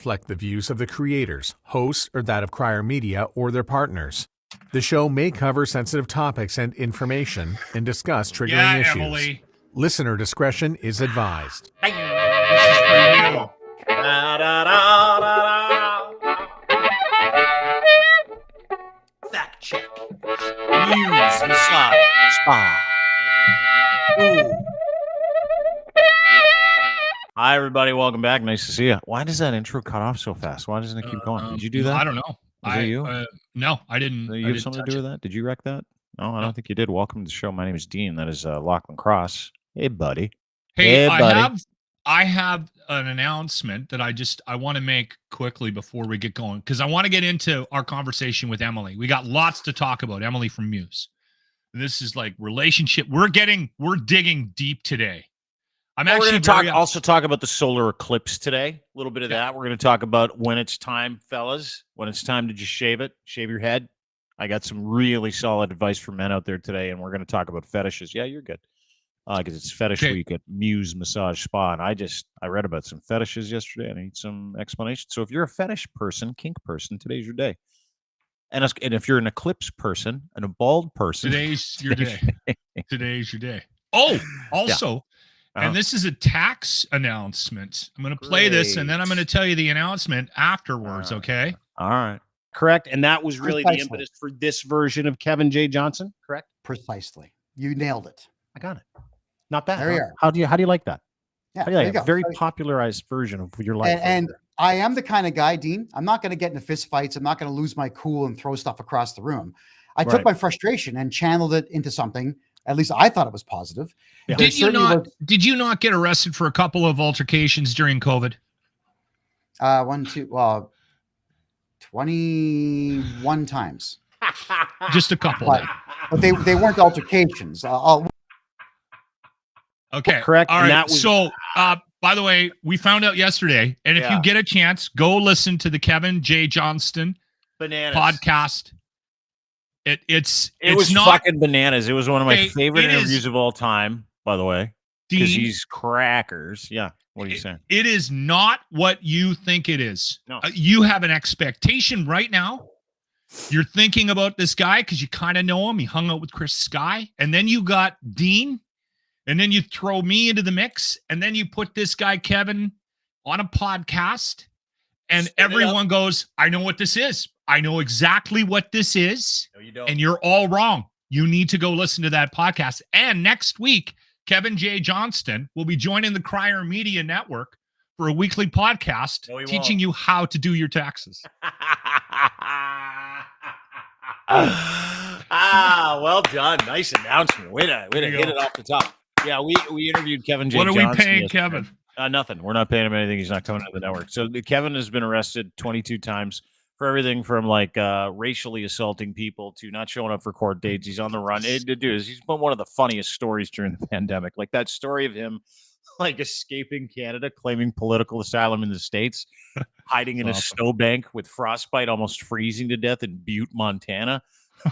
reflect the views of the creators, hosts, or that of Crier Media or their partners. The show may cover sensitive topics and information and discuss triggering issues. Emily. Listener discretion is advised. This is for you. Fact check. Muse massage spa. Ooh. Hi, everybody. Welcome back. Nice to see you. Why does that intro cut off so fast? Why doesn't it keep going? Did you do that? I don't know. Was it you? No, I didn't. You have something to do with that? Did you wreck that? No, I don't think you did. Welcome to the show. My name is Dean. That is Lachlan Cross. Hey, buddy. Hey, buddy. I have an announcement that I want to make quickly before we get going, because I want to get into our conversation with Emily. We got lots to talk about. Emily from MUSE. This is like relationship. We're digging deep today. We're going to also talk about the solar eclipse today. A little bit of that. We're going to talk about when it's time, fellas, when it's time to just shave your head. I got some really solid advice for men out there today, and we're going to talk about fetishes. Yeah, you're good. Because it's Fetish Week at Muse Massage Spa, and I read about some fetishes yesterday. I need some explanation. So if you're a fetish person, kink person, today's your day. And if you're an eclipse person and a bald person, today's your day. Today's your day. Oh, also. Yeah. And this is a tax announcement. I'm going to play this, and then I'm going to tell you the announcement afterwards, okay? All right. Correct. And that was really the impetus for this version of Kevin J. Johnson, correct? Precisely. You nailed it. I got it. Not bad. There you are. How do you like that? Yeah, how do you like it? Very popularized version of your life. And I am the kind of guy, Dean, I'm not going to get into fist fights. I'm not going to lose my cool and throw stuff across the room. I took my frustration and channeled it into something. At least I thought it was positive. Yeah. Did you not get arrested for a couple of altercations during COVID? 21 times. Just a couple. But they weren't altercations. Okay. Correct. All right. So, by the way, we found out yesterday, and if you get a chance, go listen to the Kevin J. Johnston podcast. It was not fucking bananas. It was one of my favorite interviews of all time, by the way, because he's crackers. Yeah. What are you saying? It is not what you think it is. No. You have an expectation right now. You're thinking about this guy because you kind of know him. He hung out with Chris Sky, and then you got Dean, and then you throw me into the mix, and then you put this guy Kevin on a podcast, and everyone goes, "I know what this is. I know exactly what this is." No, you don't. And you're all wrong. You need to go listen to that podcast. And next week, Kevin J. Johnston will be joining the Crier Media Network for a weekly podcast teaching you how to do your taxes. Well done. Nice announcement. Way to hit it off the top. Yeah, we interviewed Kevin J. Johnson. What are we paying Kevin? Nothing. We're not paying him anything. He's not coming to the network. So Kevin has been arrested 22 times for everything from like racially assaulting people to not showing up for court dates. He's on the run. He's been one of the funniest stories during the pandemic. Like that story of him like escaping Canada, claiming political asylum in the States, hiding in a snowbank with frostbite, almost freezing to death in Butte, Montana.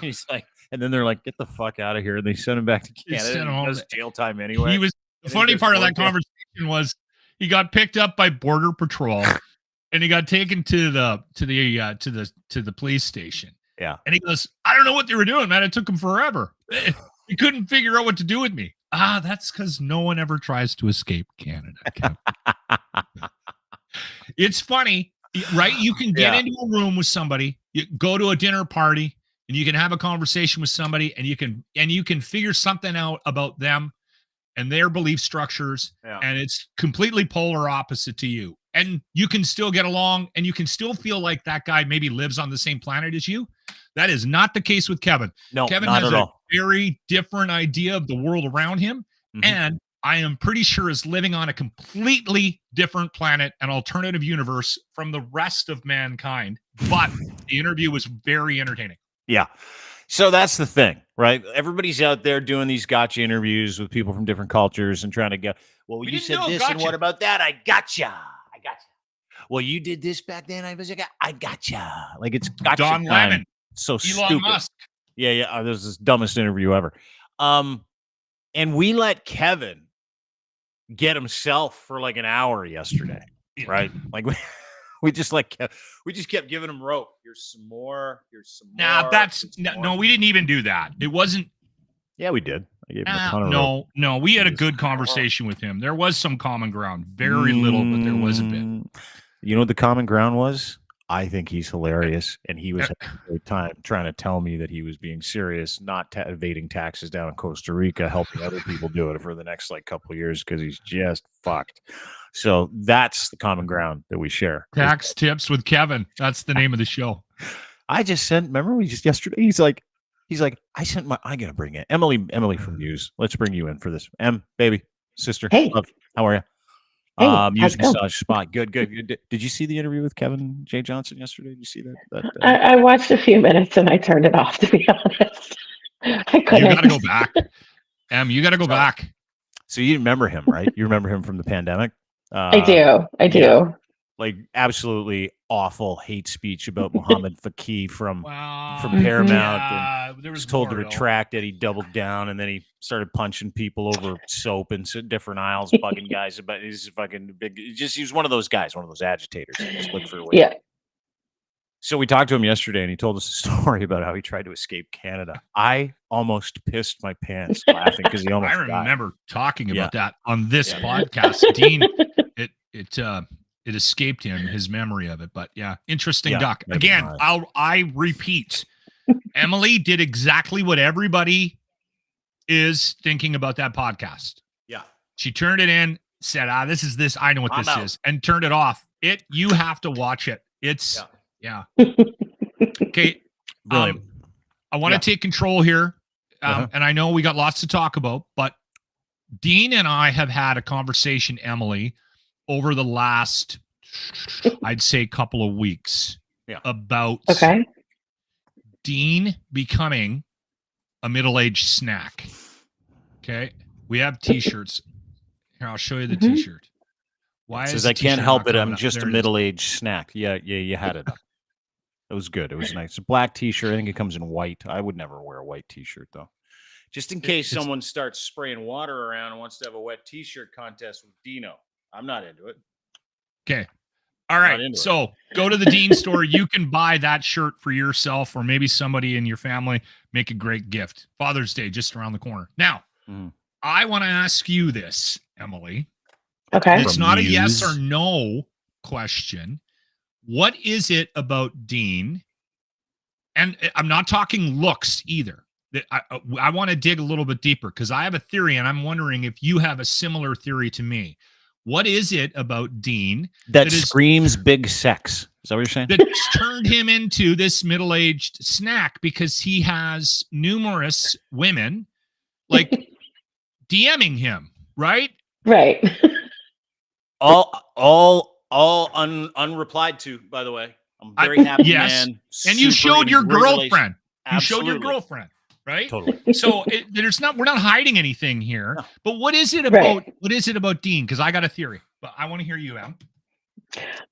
He's like, and then they're like, "Get the fuck out of here!" And they send him back to Canada. And he does jail time anyway. The funny part of that conversation was he got picked up by Border Patrol. And he got taken to the police station. Yeah. And he goes, "I don't know what they were doing, man. It took them forever. He couldn't figure out what to do with me." That's because no one ever tries to escape Canada. It's funny, right? You can get into a room with somebody, you go to a dinner party, and you can have a conversation with somebody, and you can figure something out about them and their belief structures, and it's completely polar opposite to you. And you can still get along, and you can still feel like that guy maybe lives on the same planet as you. That is not the case with Kevin. No, Kevin not has at a all. very different idea of the world around him, and I am pretty sure is living on a completely different planet, an alternative universe from the rest of mankind. But the interview was very entertaining. Yeah. So that's the thing, right? Everybody's out there doing these gotcha interviews with people from different cultures and trying to go, "Well, you said this, and what about that? I gotcha. Well, you did this back then. I gotcha." Like it's gotcha Don time. Lemon. So Elon stupid. Musk. Yeah. This is the dumbest interview ever. And we let Kevin get himself for like an hour yesterday, right? Like we just kept giving him rope. Here's some more. Here's some more. Nah, no, we didn't even do that. It wasn't. Yeah, we did. I gave him a ton of rope. No, we had a good conversation with him. There was some common ground. Very little, but there was a bit. You know what the common ground was? I think he's hilarious, and he was having a great time trying to tell me that he was being serious, not evading taxes down in Costa Rica, helping other people do it for the next couple of years because he's just fucked. So that's the common ground that we share. Tax Tips with Kevin. That's the name of the show. I just sent. Remember, yesterday. He's like, I gotta bring it. Emily from MUSE. Let's bring you in for this. Baby, sister. Hey, love, how are you? Hey, MUSE massage spot. Good. Did you see the interview with Kevin J. Johnson yesterday? Did you see that? I watched a few minutes and I turned it off, to be honest. I couldn't. You got to go back. You got to go back. So you remember him, right? You remember him from the pandemic? I do. Yeah. Absolutely awful hate speech about Muhammad Faqih from Paramount. And there was told to retract it. He doubled down, and then he started punching people over soap in different aisles, bugging guys about he's fucking big. He was one of those guys, one of those agitators. Just look for a way. Yeah. So we talked to him yesterday, and he told us a story about how he tried to escape Canada. I almost pissed my pants laughing because he almost. I remember talking about that on this podcast, Dean. It escaped him, his memory of it, but interesting duck. Again, I repeat, Emily did exactly what everybody is thinking about that podcast. Yeah. She turned it in, said, this is this. I know what this is, and turned it off. You have to watch it. It's, Okay. I want to take control here. And I know we got lots to talk about, but Dean and I have had a conversation, Emily, over the last, I'd say, couple of weeks about Dean becoming a middle-aged snack. Okay. We have t-shirts. Here, I'll show you the t-shirt. Why it says I can't help it. I'm just a middle-aged snack. Yeah, you had it up. It was good. It was nice. It's a black t-shirt. I think it comes in white. I would never wear a white t-shirt, though. Just in case someone starts spraying water around and wants to have a wet t-shirt contest with Dino. I'm not into it. Okay. All right. So go to the Dean store. You can buy that shirt for yourself or maybe somebody in your family. Make a great gift. Father's Day just around the corner. Now, I want to ask you this, Emily. Okay. It's not a yes or no question. What is it about Dean? And I'm not talking looks either. I want to dig a little bit deeper because I have a theory, and I'm wondering if you have a similar theory to me. What is it about Dean that screams big sex? Is that what you're saying? That's turned him into this middle-aged snack because he has numerous women DMing him, right? Right. all unreplied to, by the way. I'm very happy, man. And you showed your girlfriend. You showed your girlfriend, right? Totally. So we're not hiding anything here. No. But what is it about what is it about Dean? Because I got a theory, but I want to hear you, Em.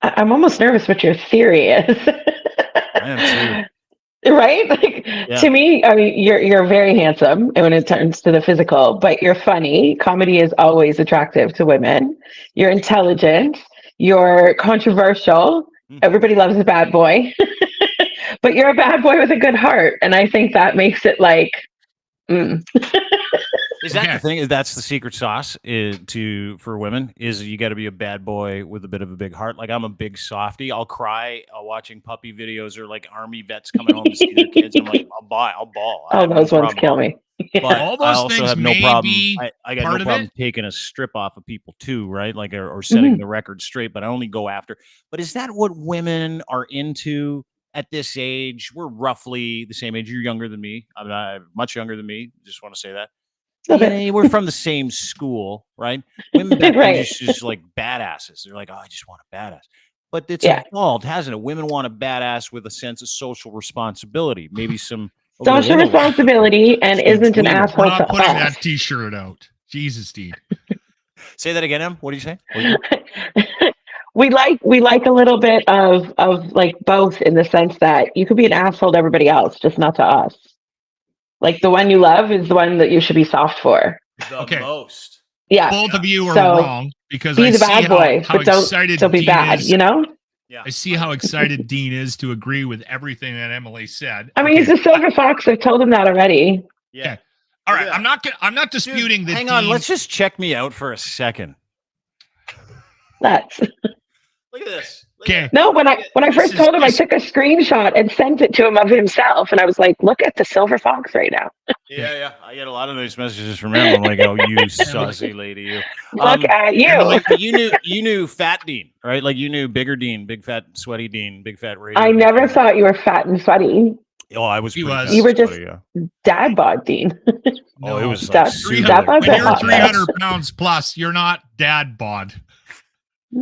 I'm almost nervous what your theory is. I am too. Right? To me, I mean, you're very handsome when it turns to the physical, but you're funny. Comedy is always attractive to women. You're intelligent. You're controversial. Everybody loves a bad boy. But you're a bad boy with a good heart. And I think that makes it Is that the thing? That's the secret sauce for women is you got to be a bad boy with a bit of a big heart. Like I'm a big softie. I'll cry watching puppy videos or army vets coming home to see their kids. I'm like, I'll bawl. Oh, those ones kill me. But all those I also things have no may problem. be I got part no of problem it. taking a strip off of people too, right? Or setting the record straight. But I only go after. But is that what women are into at this age? We're roughly the same age. You're younger than me. I'm much younger than me. Just want to say that. Yeah, we're from the same school, right? Women back then just badasses. They're like, oh, I just want a badass. But it's evolved, hasn't it? Women want a badass with a sense of social responsibility, maybe some social responsibility, and isn't an asshole. We're not putting that T-shirt out. Jesus, Dean. Say that again, Em. What do you say? We like a little bit of both in the sense that you could be an asshole to everybody else, just not to us. The one you love is the one that you should be soft for. The most. Yeah. Both of you are wrong because be the bad boy, but don't be bad. is. You know. Yeah. I see how excited Dean is to agree with everything that Emily said. I mean, he's a silver fox. I've told him that already. Yeah. Okay. All right. I'm not disputing that. Hang on. Let's just check me out for a second. Let's. Look at this. Okay. No, when I first told him, I took a screenshot and sent it to him of himself, and I was like, "Look at the silver fox right now." Yeah. I get a lot of nice messages from him. I'm like, "Oh, you saucy lady, you." Look at you. Emily, you knew Fat Dean, right? Like you knew Bigger Dean, Big Fat Sweaty Dean, Big Fat Radio. I never thought you were fat and sweaty. Oh, I was. You were just dad bod, Dean. Oh, it was Dad- like dad bod. When you're hot 300 pounds plus, you're not dad bod.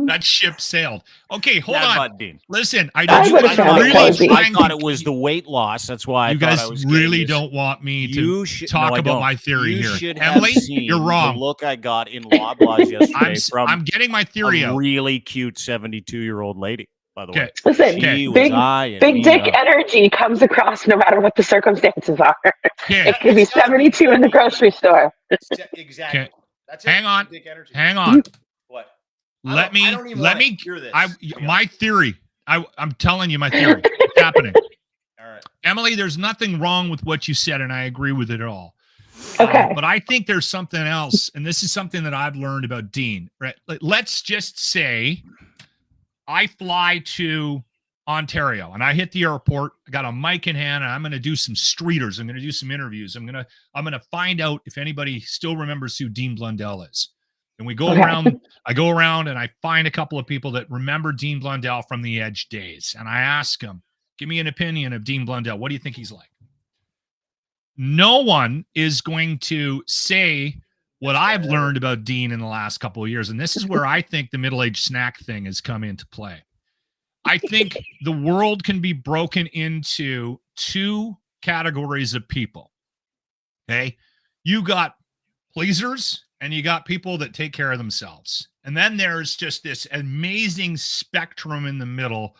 That ship sailed. Okay, hold Dad on. bod Dean. Listen, I would've found it cozy. I thought it was the weight loss. That's why you I thought guys I was really don't want me to talk about my theory here. Emily, you're wrong. The look I got in Loblaws yesterday I'm getting my theory a out. really cute 72-year-old lady, by the way. Listen, big dick energy comes across no matter what the circumstances are. It could be 72 in the grocery store. Exactly. Okay. That's Hang on. Dick energy. Hang on. What? Let me hear this. My theory. I'm telling you my theory. It's happening. All right. Emily, there's nothing wrong with what you said, and I agree with it all. Okay. But I think there's something else, and this is something that I've learned about Dean. Right? Let's just say I fly to Ontario and I hit the airport. I got a mic in hand, and I'm going to do some streeters. I'm going to do some interviews. I'm going to find out if anybody still remembers who Dean Blundell is. And we go around. I go around and I find a couple of people that remember Dean Blundell from the Edge days, and I ask them, "Give me an opinion of Dean Blundell. What do you think he's like?" No one is going to say what I've learned about Dean in the last couple of years, and this is where I think the middle-aged snack thing has come into play. I think the world can be broken into two categories of people. Okay, you got pleasers and you got people that take care of themselves, and then there's just this amazing spectrum in the middle.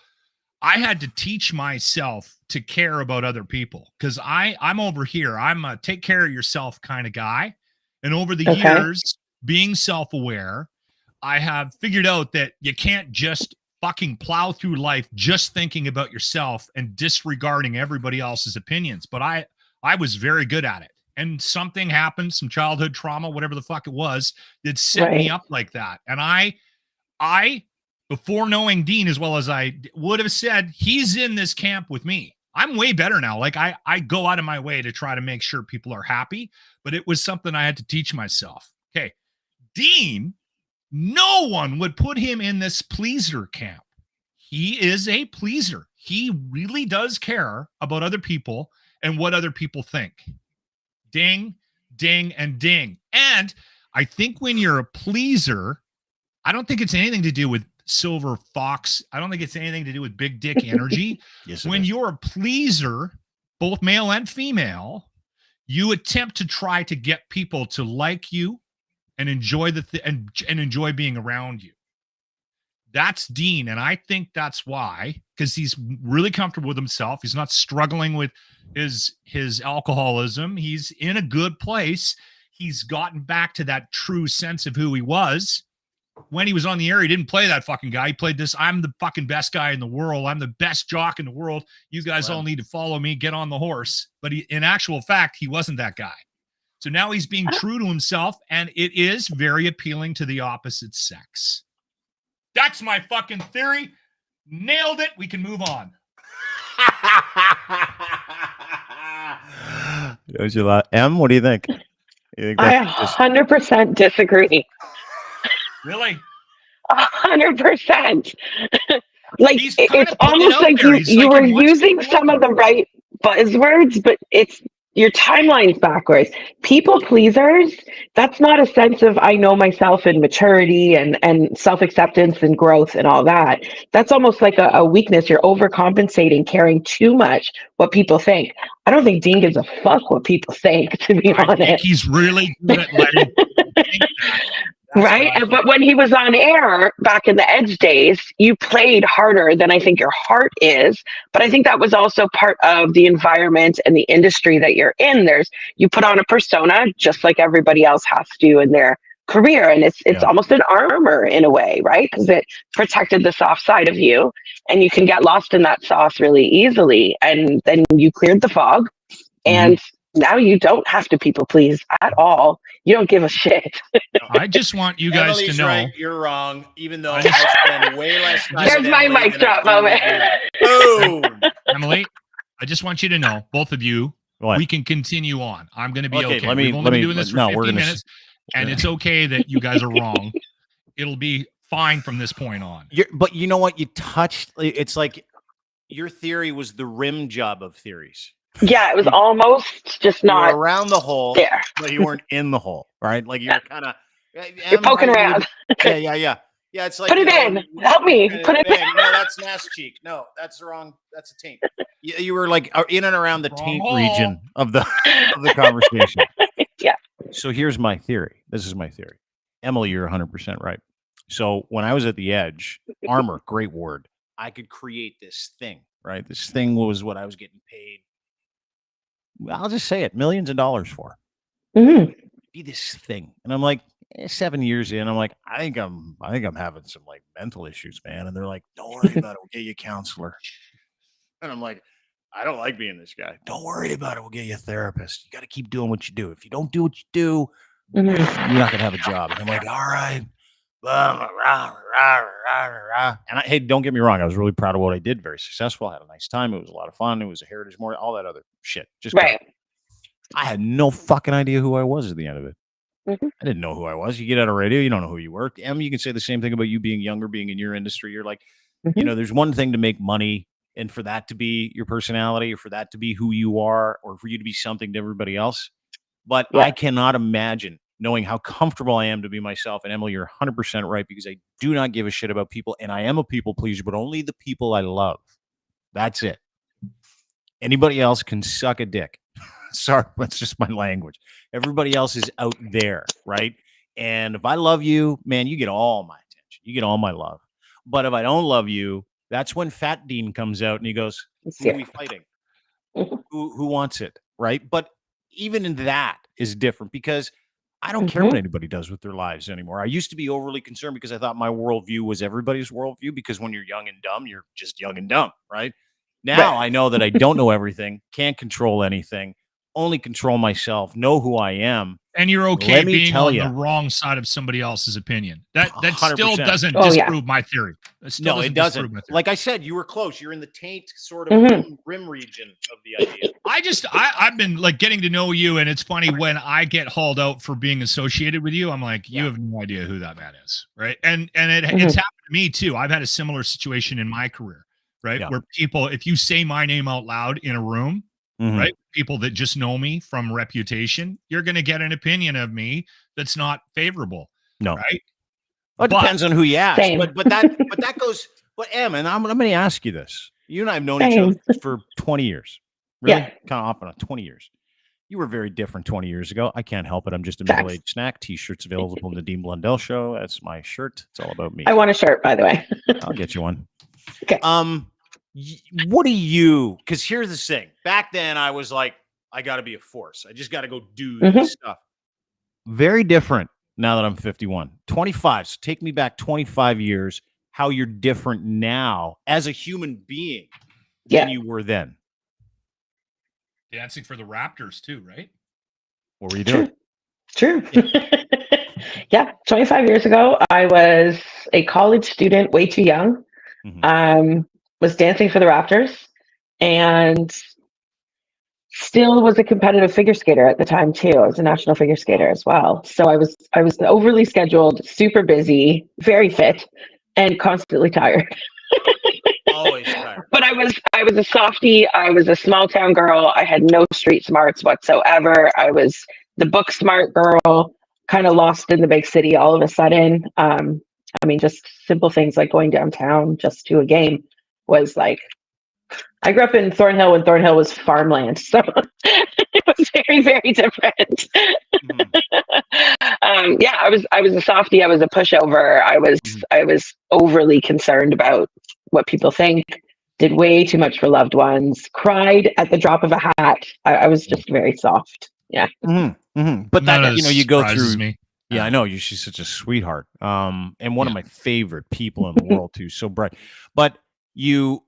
I had to teach myself to care about other people because I'm over here. I'm a take care of yourself kind of guy. And over the years, being self-aware, I have figured out that you can't just fucking plow through life just thinking about yourself and disregarding everybody else's opinions. But I was very good at it. And something happened, some childhood trauma, whatever the fuck it was, that set me up like that. And I before knowing Dean as well as I would have said, he's in this camp with me. I'm way better now. Like I go out of my way to try to make sure people are happy, but it was something I had to teach myself. Okay. Dean, no one would put him in this pleaser camp. He is a pleaser. He really does care about other people and what other people think. Ding, ding, and ding. And I think when you're a pleaser, I don't think it's anything to do with silver fox. I don't think it's anything to do with big dick energy. When you're a pleaser, both male and female, you attempt to try to get people to like you and enjoy and enjoy being around you. That's Dean, and I think that's why, because he's really comfortable with himself. He's not struggling with his alcoholism. He's in a good place. He's gotten back to that true sense of who he was. When he was on the air, he didn't play that fucking guy. He played this, I'm the fucking best guy in the world. I'm the best jock in the world. You guys all need to follow me. Get on the horse. But in actual fact, he wasn't that guy. So now he's being true to himself, and it is very appealing to the opposite sex. That's my fucking theory. Nailed it. We can move on. Em, what do you think? I 100% disagree. Really? 100%. Like it's almost like you were using some of the right buzzwords, but your timeline's backwards. People pleasers, that's not a sense of I know myself and maturity and self-acceptance and growth and all that. That's almost like a weakness. You're overcompensating, caring too much what people think. I don't think Dean gives a fuck what people think, to be honest. I think he's really good at letting right? But when he was on air back in the Edge days, you played harder than I think your heart is. But I think that was also part of the environment and the industry that you're in. You put on a persona just like everybody else has to in their career, and it's almost an armor in a way, right? Because it protected the soft side of you, and you can get lost in that sauce really easily. And then you cleared the fog, and now you don't have to people please at all. You don't give a shit. I just want you guys Emily's to know. right, you're wrong. Even though I spend way less time. There's my mic drop moment. Boom. Emily, I just want you to know, both of you, we can continue on. I'm going to be okay. We've only been doing this for 15 minutes, and it's okay that you guys are wrong. It'll be fine from this point on. But you know what? You touched. It's like your theory was the rim job of theories. Yeah, it was almost just not around the hole, there, but you weren't in the hole, right? Like you're kind of you're poking around. Yeah. It's like put it in. Help me. Put it in. No, that's an ass cheek. No, that's wrong. That's a taint. You were like in and around the taint region of the conversation. Yeah. So here's my theory. This is my theory. Emily, you're 100% right. So when I was at the edge, armor, great word. I could create this thing, right? This thing was what I was getting paid. I'll just say it, millions of dollars for. Be this thing. And I'm like, 7 years in, I'm like, I think I'm having some like mental issues, man. And they're like, don't worry about it. We'll get you a counselor. And I'm like, I don't like being this guy. Don't worry about it. We'll get you a therapist. You got to keep doing what you do. If you don't do what you do, you're not going to have a job. And I'm like, all right. And hey, don't get me wrong. I was really proud of what I did. Very successful. I had a nice time. It was a lot of fun. It was a heritage more, all that other shit. Just right. I had no fucking idea who I was at the end of it. I didn't know who I was. You get out of radio, you don't know who you were. You can say the same thing about you being younger, being in your industry. You're like, you know, there's one thing to make money and for that to be your personality or for that to be who you are or for you to be something to everybody else. But I cannot imagine knowing how comfortable I am to be myself. And Emily, you're 100% right, because I do not give a shit about people. And I am a people pleaser, but only the people I love. That's it. Anybody else can suck a dick. Sorry, that's just my language. Everybody else is out there, right? And if I love you, man, you get all my attention. You get all my love. But if I don't love you, that's when Fat Dean comes out and he goes, who are we fighting? Who wants it, right? But even in that is different because I don't care what anybody does with their lives anymore. I used to be overly concerned because I thought my worldview was everybody's worldview, because when you're young and dumb, you're just young and dumb, right? Now I know that I don't know everything, can't control anything, only control myself, know who I am. And you're okay being on the wrong side of somebody else's opinion. That 100%. Still doesn't disprove my theory. No, it doesn't. Like I said, you were close. You're in the taint sort of rim region of the idea. I've been like getting to know you, and it's funny when I get hauled out for being associated with you. I'm like, you have no idea who that man is, right? And it's happened to me too. I've had a similar situation in my career, right? Where people, if you say my name out loud in a room, right? People that just know me from reputation, you're going to get an opinion of me that's not favorable. No, right? Well, it depends on who you ask. But that goes. But Em, and I'm going to ask you this. You and I have known each other for 20 years. Really, kind of off and on 20 years. You were very different 20 years ago. I can't help it. I'm just a middle-aged snack. T-shirts available on the Dean Blundell Show. That's my shirt. It's all about me. I want a shirt, by the way. I'll get you one. Okay. What do you, because here's the thing. Back then, I was like, I got to be a force. I just got to go do this stuff. Very different now that I'm 51. 25. So take me back 25 years, how you're different now as a human being than you were then. Dancing for the Raptors too, right? What were you doing? True. Yeah. 25 years ago, I was a college student, way too young. Was dancing for the Raptors and still was a competitive figure skater at the time too. I was a national figure skater as well. So I was overly scheduled, super busy, very fit, and constantly tired. Always tired. But I was a softie. I was a small town girl. I had no street smarts whatsoever. I was the book smart girl, kind of lost in the big city all of a sudden. I mean, just simple things like going downtown just to a game was like, I grew up in Thornhill when Thornhill was farmland. So it was very, very different. I was a softie. I was a pushover. I was overly concerned about what people think, did way too much for loved ones, cried at the drop of a hat. I was just very soft. Yeah. But that, you go through. Yeah, I know. She's such a sweetheart. And one of my favorite people in the world too. So bright. But you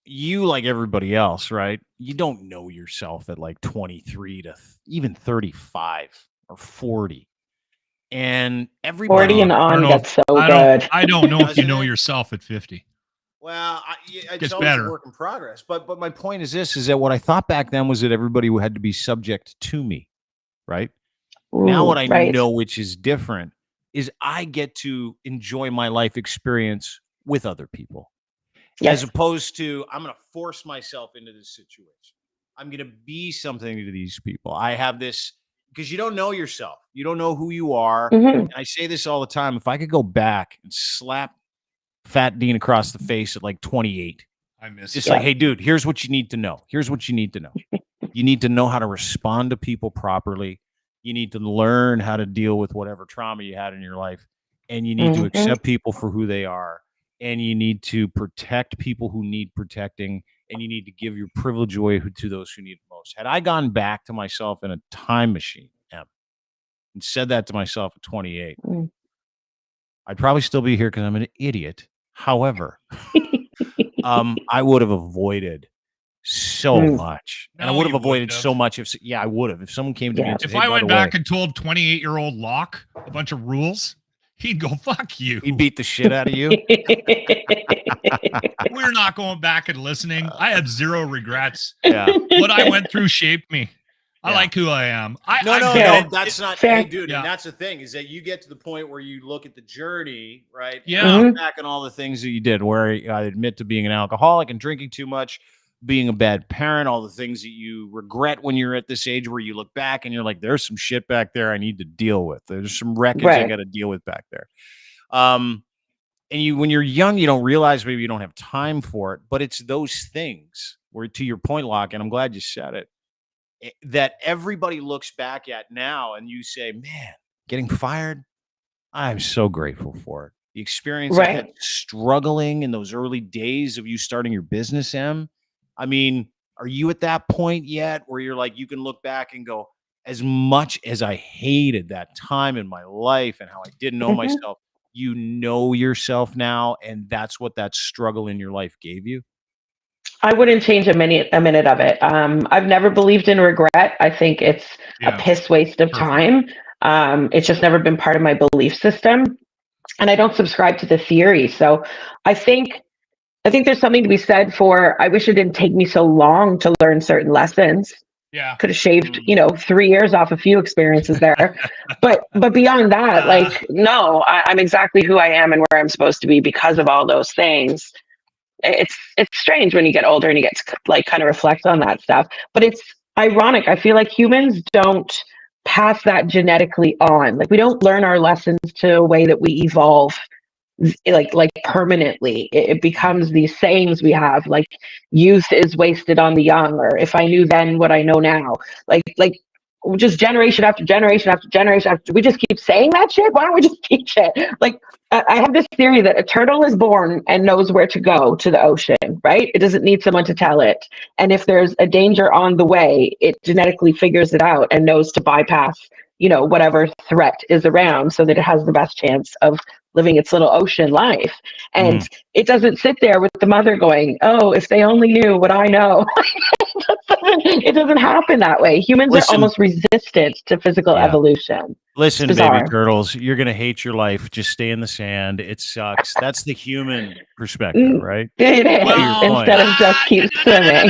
like everybody else, right? You don't know yourself at like 23 to even 35 or 40. And everybody 40 and on gets so good. I don't know if you know yourself at 50. Well, it's Gets always better. a work in progress. But my point is this: is that what I thought back then was that everybody had to be subject to me, right? Now what I know, which is different, is I get to enjoy my life experience with other people, as opposed to I'm going to force myself into this situation. I'm going to be something to these people. I have this because you don't know yourself. You don't know who you are. And I say this all the time. If I could go back and slap Fat Dean across the face at like 28, I miss it's like, hey, dude, here's what you need to know. Here's what you need to know. You need to know how to respond to people properly. You need to learn how to deal with whatever trauma you had in your life. And you need to accept people for who they are. And you need to protect people who need protecting. And you need to give your privilege away to those who need it most. Had I gone back to myself in a time machine, Em, and said that to myself at 28, I'd probably still be here because I'm an idiot. However, I would have avoided so much. And I would have avoided so much I would have. If someone came to me and said, if I went back and told 28-year-old Locke a bunch of rules, he'd go, fuck you. He'd beat the shit out of you. We're not going back and listening. I have zero regrets. Yeah. What I went through shaped me. I like who I am. No, that's not. Hey, dude, and that's the thing is that you get to the point where you look at the journey, right? Yeah. Look back on all the things that you did, where I admit to being an alcoholic and drinking too much, being a bad parent, all the things that you regret when you're at this age where you look back and you're like, there's some shit back there I need to deal with. There's some wreckage I got to deal with back there. And when you're young, you don't realize maybe you don't have time for it, but it's those things where, to your point, Locke, and I'm glad you said it, that everybody looks back at now and you say, man, getting fired, I'm so grateful for it. The experience I had struggling in those early days of you starting your business, Em. I mean, are you at that point yet where you're like, you can look back and go, as much as I hated that time in my life and how I didn't know myself, you know yourself now, and that's what that struggle in your life gave you? I wouldn't change a minute of it. I've never believed in regret. I think it's a piss waste of time. It's just never been part of my belief system. And I don't subscribe to the theory. So I think there's something to be said for, I wish it didn't take me so long to learn certain lessons. Yeah. Could have shaved, 3 years off a few experiences there. but beyond that, no, I'm exactly who I am and where I'm supposed to be because of all those things. It's strange when you get older and you get to kind of reflect on that stuff, but it's ironic. I feel like humans don't pass that genetically on. Like, we don't learn our lessons to a way that we evolve like permanently. It becomes these sayings we have, like, youth is wasted on the young, or if I knew then what I know now, like just generation after generation after generation after, we just keep saying that shit. Why don't we just teach it? Like, I have this theory that a turtle is born and knows where to go to the ocean, right? It doesn't need someone to tell it. And if there's a danger on the way, it genetically figures it out and knows to bypass, whatever threat is around, so that it has the best chance of living its little ocean life. And it doesn't sit there with the mother going, oh, if they only knew what I know. It doesn't happen that way. Humans are almost resistant to physical evolution. Listen, baby turtles, you're going to hate your life. Just stay in the sand. It sucks. That's the human perspective, right? It is. Well, instead of just keep swimming.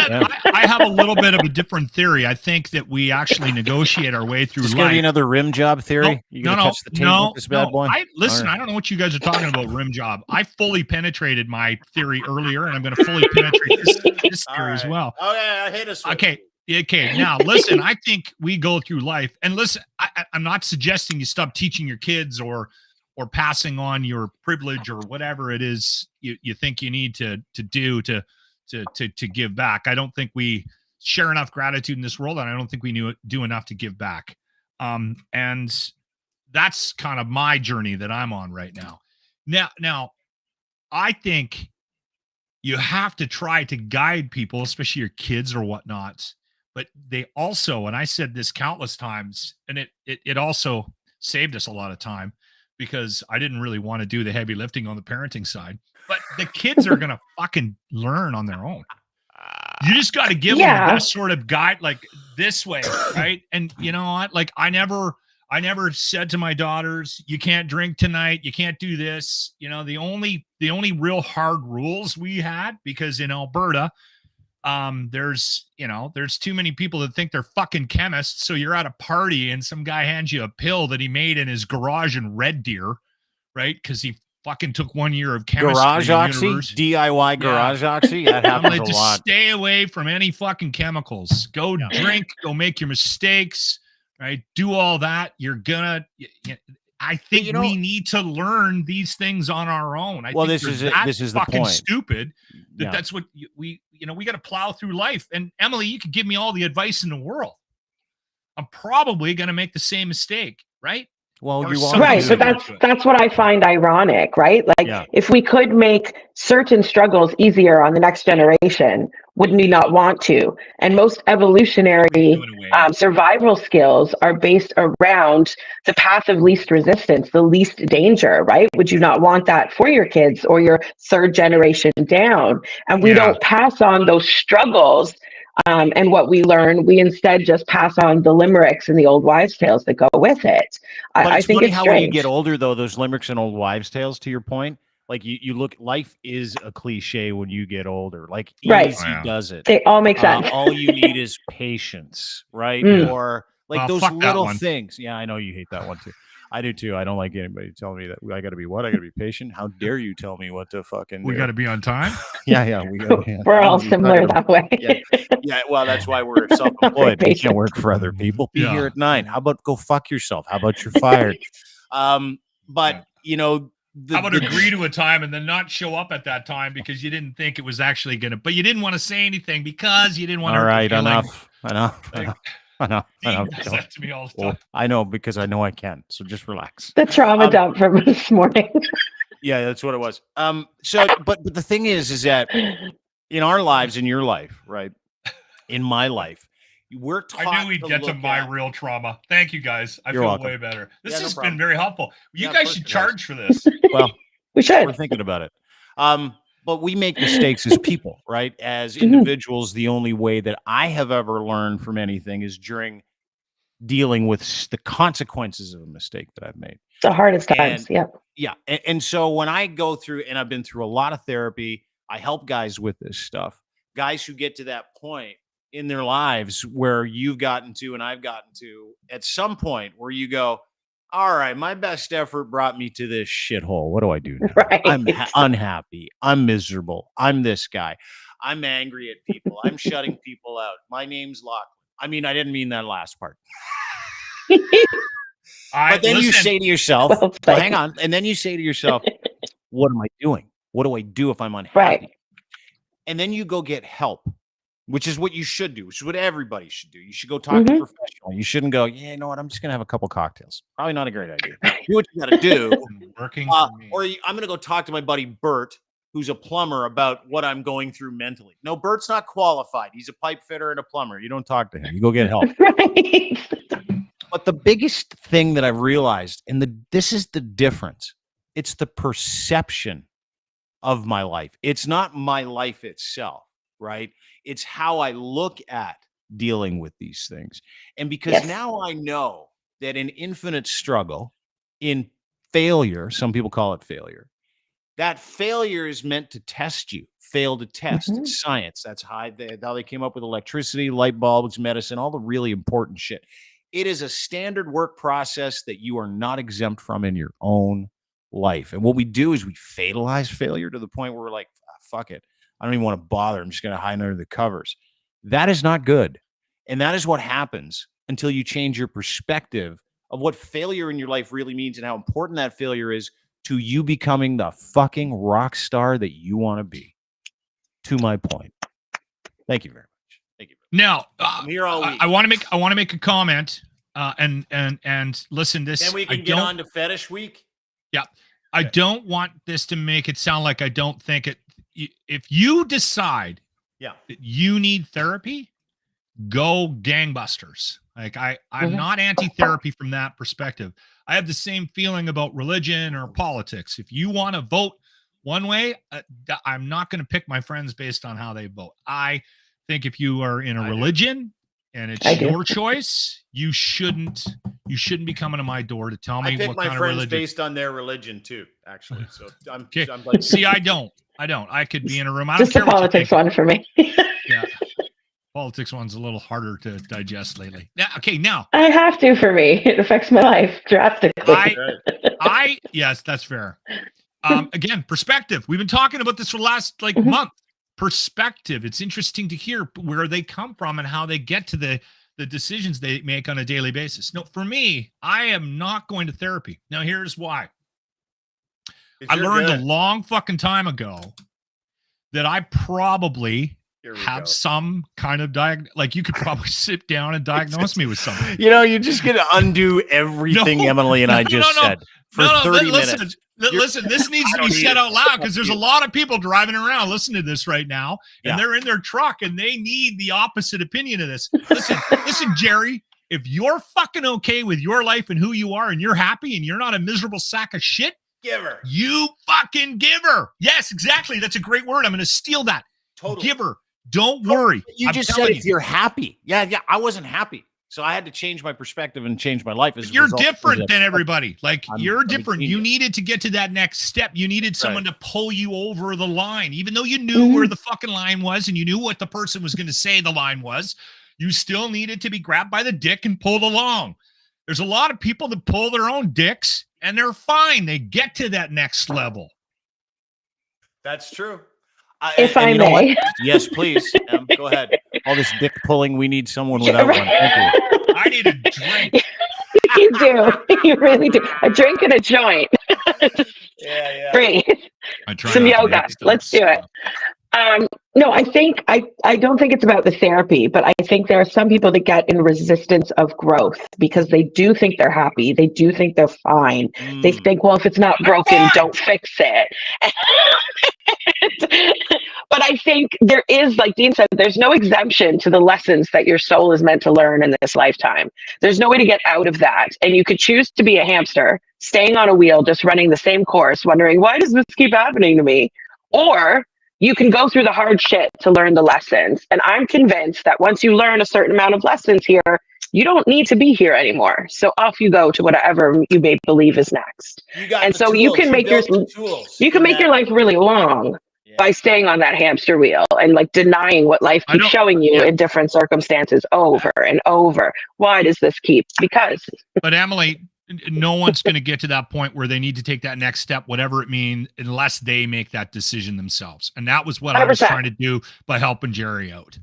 I have a little bit of a different theory. I think that we actually negotiate our way through life. Is this going to be another rim job theory? No, touch the tape with this bad boy? I don't know what you guys are talking about, rim job. I fully penetrated my theory earlier, and I'm going to fully penetrate this theory as well. Okay, I hate us. Okay. Now, listen, I think we go through life, and listen, I'm not suggesting you stop teaching your kids or passing on your privilege or whatever it is you think you need to do to give back. I don't think we share enough gratitude in this world, and I don't think we do enough to give back. And that's kind of my journey that I'm on right now. Now, I think you have to try to guide people, especially your kids or whatnot. But they also, and I said this countless times, and it also, saved us a lot of time because I didn't really want to do the heavy lifting on the parenting side. But the kids are going to fucking learn on their own. You just got to give them the best sort of guide, like this way, right? And you know what? Like I never said to my daughters, you can't drink tonight, you can't do this. You know, the only real hard rules we had, because in Alberta, there's too many people that think they're fucking chemists. So you're at a party and some guy hands you a pill that he made in his garage in Red Deer, right? Because he fucking took 1 year of chemistry. Garage oxy, DIY garage oxy. That happens a lot. Stay away from any fucking chemicals. Go drink. Go make your mistakes. Right? Do all that. You're gonna. I think we need to learn these things on our own. This is the fucking point. Stupid. That's what we got to plow through life. And Emily, you could give me all the advice in the world. I'm probably gonna make the same mistake, right? Well, right, but that's what I find ironic, right? Like, if we could make certain struggles easier on the next generation, wouldn't we not want to? And most evolutionary survival skills are based around the path of least resistance, the least danger, right? Would you not want that for your kids or your third generation down? And we don't pass on those struggles. And what we learn, we instead just pass on the limericks and the old wives' tales that go with it. I think it's how strange. when you get older, though, those limericks and old wives' tales, to your point, like you look, life is a cliche when you get older. Like easy does it. They all make sense. All you need is patience, right? Or like those little things. Yeah, I know you hate that one too. I do too. I don't like anybody telling me that I got to be what? I got to be patient. How dare you tell me what to fucking do? We got to be on time. Yeah. We're all similar that way. Yeah. Well, that's why we're self-employed. We can't work for other people. Be here at 9. How about go fuck yourself? How about you're fired? But you know, how about agree to a time and then not show up at that time because you didn't think it was actually gonna, but you didn't want to say anything because you didn't want to. All right, enough. I know. That to me all the time. Well, I know because I know I can. So just relax. The trauma dump from this morning. Yeah, that's what it was. So, but the thing is that in our lives, in your life, right? In my life, we're taught. I knew we'd get to my real trauma. Thank you guys. I feel way better. This has been very helpful. You guys should charge for this. Well, we should. We're thinking about it. But we make mistakes as people, right? As individuals, the only way that I have ever learned from anything is during dealing with the consequences of a mistake that I've made. The hardest times, Yeah. And so when I go through, and I've been through a lot of therapy, I help guys with this stuff. Guys who get to that point in their lives where you've gotten to and I've gotten to at some point where you go, all right, my best effort brought me to this shithole. What do I do now? Right. I'm unhappy. I'm miserable. I'm this guy. I'm angry at people. I'm shutting people out. My name's Lachlan. I mean, I didn't mean that last part. But then you say to yourself, hang on. And then you say to yourself, what am I doing? What do I do if I'm unhappy? Right. And then you go get help, which is what you should do, which is what everybody should do. You should go talk to a professional. You shouldn't go, you know what? I'm just going to have a couple cocktails. Probably not a great idea. Do what you got to do. Working for me. Or I'm going to go talk to my buddy Bert, who's a plumber, about what I'm going through mentally. No, Bert's not qualified. He's a pipe fitter and a plumber. You don't talk to him. You go get help. Right. But the biggest thing that I've realized, and this is the difference, it's the perception of my life. It's not my life itself, right? It's how I look at dealing with these things. And because now I know that in infinite struggle, in failure, some people call it failure, that failure is meant to test you. Fail to test. It's science. That's how they came up with electricity, light bulbs, medicine, all the really important shit. It is a standard work process that you are not exempt from in your own life. And what we do is we fatalize failure to the point where we're like, fuck it. I don't even want to bother. I'm just going to hide under the covers. That is not good. And that is what happens until you change your perspective of what failure in your life really means and how important that failure is to you becoming the fucking rock star that you want to be. To my point. Thank you very much. Thank you. Now, I'm here all week. I want to make a comment and listen. This then we can get on to Fetish Week. Yeah, I don't want this to make it sound like I don't think it. If you decide that you need therapy, go gangbusters. Like I'm not anti-therapy from that perspective. I have the same feeling about religion or politics. If you want to vote one way, I'm not going to pick my friends based on how they vote. I think if you are in a religion and it's your choice, you shouldn't be coming to my door to tell me what kind of religion. Based on their religion too, actually. So I'm like, see, I don't. I could be in a room. I Just don't care the politics one for me. Yeah. Politics one's a little harder to digest lately. Yeah, okay, now. I have to for me. It affects my life drastically. Yes, that's fair. Again, perspective. We've been talking about this for the last month. Perspective. It's interesting to hear where they come from and how they get to the decisions they make on a daily basis. No, for me, I am not going to therapy. Now, here's why. I learned a long fucking time ago that I probably have some kind of like you could probably sit down and diagnose me with something. You're just going to undo everything Emily and I just said for 30 minutes. Listen, this needs to be said out loud because there's a lot of people driving around listening to this right now, and they're in their truck and they need the opposite opinion of this. Listen, Jerry, if you're fucking okay with your life and who you are and you're happy and you're not a miserable sack of shit, giver. You fucking giver. Yes, exactly. That's a great word. I'm going to steal that. Totally. Giver. Don't worry. You just said if you're happy. Yeah. I wasn't happy. So I had to change my perspective and change my life. You're different than everybody. You're different. You needed to get to that next step. You needed someone to pull you over the line. Even though you knew where the fucking line was and you knew what the person was going to say the line was, you still needed to be grabbed by the dick and pulled along. There's a lot of people that pull their own dicks and they're fine. They get to that next level. That's true. If I may. Yes, please. Go ahead. All this dick pulling, we need someone without one. Thank you. I need a drink. You do. You really do. A drink and a joint. Yeah. Breathe. Some yoga. Let's do it. No, I don't think it's about the therapy, but I think there are some people that get in resistance of growth because they do think they're happy. They do think they're fine. They think, well, if it's not broken, don't fix it. But I think there is, like Dean said, there's no exemption to the lessons that your soul is meant to learn in this lifetime. There's no way to get out of that. And you could choose to be a hamster, staying on a wheel, just running the same course, wondering, why does this keep happening to me? Or you can go through the hard shit to learn the lessons. And I'm convinced that once you learn a certain amount of lessons here, you don't need to be here anymore. So off you go to whatever you may believe is next. And so you can make your life really long by staying on that hamster wheel and like denying what life keeps showing you in different circumstances over and over. Why does this keep? Because. But Emily, no one's going to get to that point where they need to take that next step, whatever it means, unless they make that decision themselves. And that was what 100%. I was trying to do by helping Jerry out.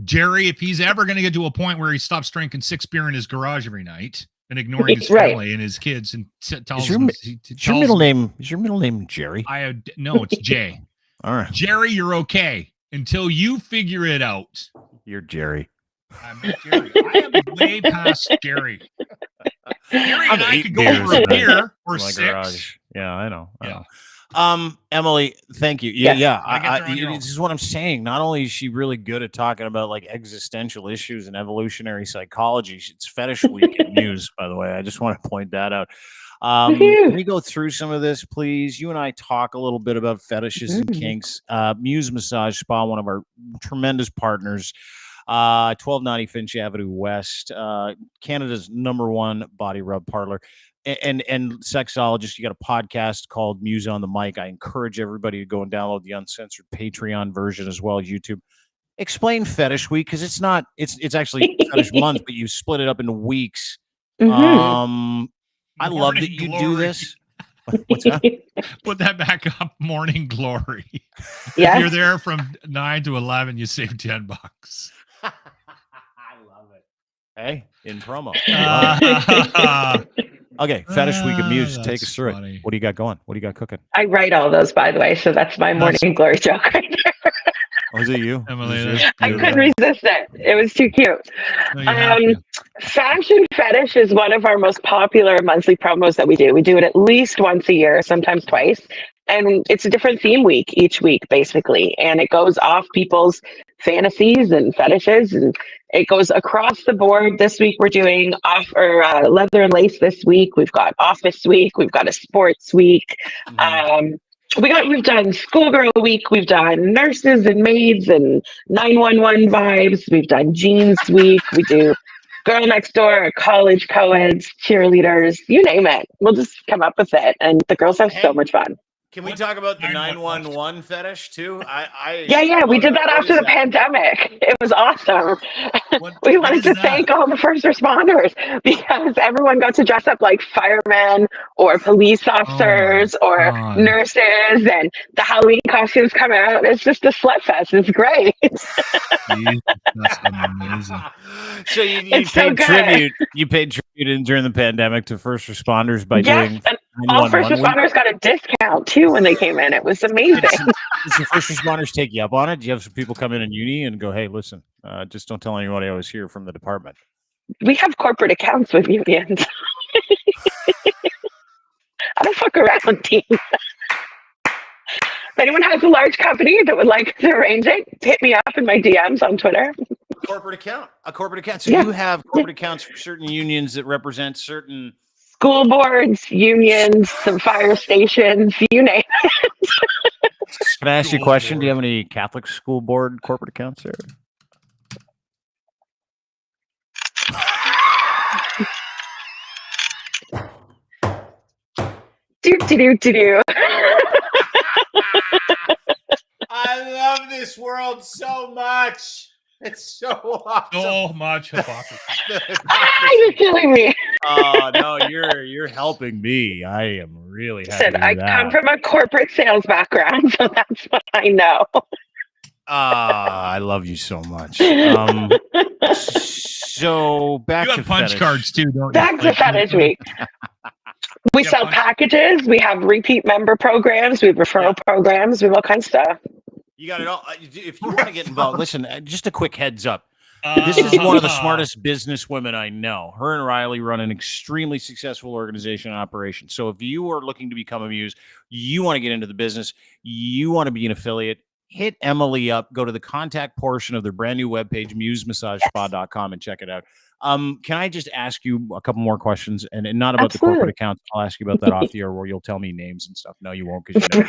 Jerry, if he's ever going to get to a point where he stops drinking 6 beer in his garage every night and ignoring his family and his kids and tells them, is your middle name Jerry? No, it's Jay. All right. Jerry, you're okay until you figure it out. You're Jerry. I'm Jerry. I am way past Jerry. Jerry and I could go over a beer or 6. Garage. Yeah, I know. Emily, thank you. Yeah. This is what I'm saying. Not only is she really good at talking about like existential issues and evolutionary psychology, it's Fetish Week at MUSE, by the way. I just want to point that out. Can we go through some of this, please? You and I talk a little bit about fetishes and kinks. MUSE Massage Spa, one of our tremendous partners. 1290 Finch Avenue West, Canada's #1 body rub parlor. And sexologist, you got a podcast called MUSE on the Mic. I encourage everybody to go and download the uncensored Patreon version as well as YouTube. Explain Fetish Week, because it's actually Fetish Month, but you split it up into weeks. I love that you do this. What's that? Put that back up. Morning Glory. Yeah. If you're there from 9 to 11, you save $10. I love it. Hey, in promo. Okay, Fetish Week of MUSE. Take us through it. What do you got going? What do you got cooking? I write all those, by the way, so that's my morning glory joke right there. Oh, is it you? Emily, I couldn't resist it. It was too cute. Fashion Fetish is one of our most popular monthly promos that we do. We do it at least once a year, sometimes twice. And it's a different theme week each week, basically. And it goes off people's fantasies and fetishes, and it goes across the board. This week we're doing leather and lace. This week we've got office week, we've got a sports week. We've done schoolgirl week, we've done nurses and maids and 911 vibes, we've done jeans week, we do girl next door, college co-eds, cheerleaders, you name it. We'll just come up with it, and the girls have so much fun. Can we talk about the 911 fetish too? Yeah, we did that after the pandemic. It was awesome. We wanted to thank all the first responders because everyone got to dress up like firemen or police officers or nurses, and the Halloween costumes come out. It's just a slut fest. It's great. That's amazing. So you paid tribute. You paid tribute during the pandemic to first responders by doing. All first responders got a discount too when they came in. It was amazing. Did the first responders take you up on it? Do you have some people come in uni and go, "Hey, listen, just don't tell anybody I was here from the department"? We have corporate accounts with unions. I don't fuck around, team. If anyone has a large company that would like to arrange it, hit me up in my DMs on Twitter. A corporate account. So you have corporate accounts for certain unions that represent certain school boards, unions, some fire stations, you name it. Can I ask you a question? Do you have any Catholic school board corporate accounts there? Do. I love this world so much. It's so awesome. So much hypocrisy. You're killing me. Oh no, you're helping me. I am really happy. I come from a corporate sales background, so that's what I know. I love you so much. So back you to have punch fetish. Cards too, don't you? Back to fetish week. We sell packages. We have repeat member programs. We have referral programs. We have all kinds of stuff. You got it all. If you want to get involved, listen, just a quick heads up. This is one of the smartest business women I know. Her and Riley run an extremely successful organization and operation. So if you are looking to become a Muse, you want to get into the business, you want to be an affiliate, hit Emily up, go to the contact portion of their brand new webpage, musemassage.com, and check it out. Can I just ask you a couple more questions, and not about the corporate accounts? I'll ask you about that off the air, where you'll tell me names and stuff. No, you won't, because you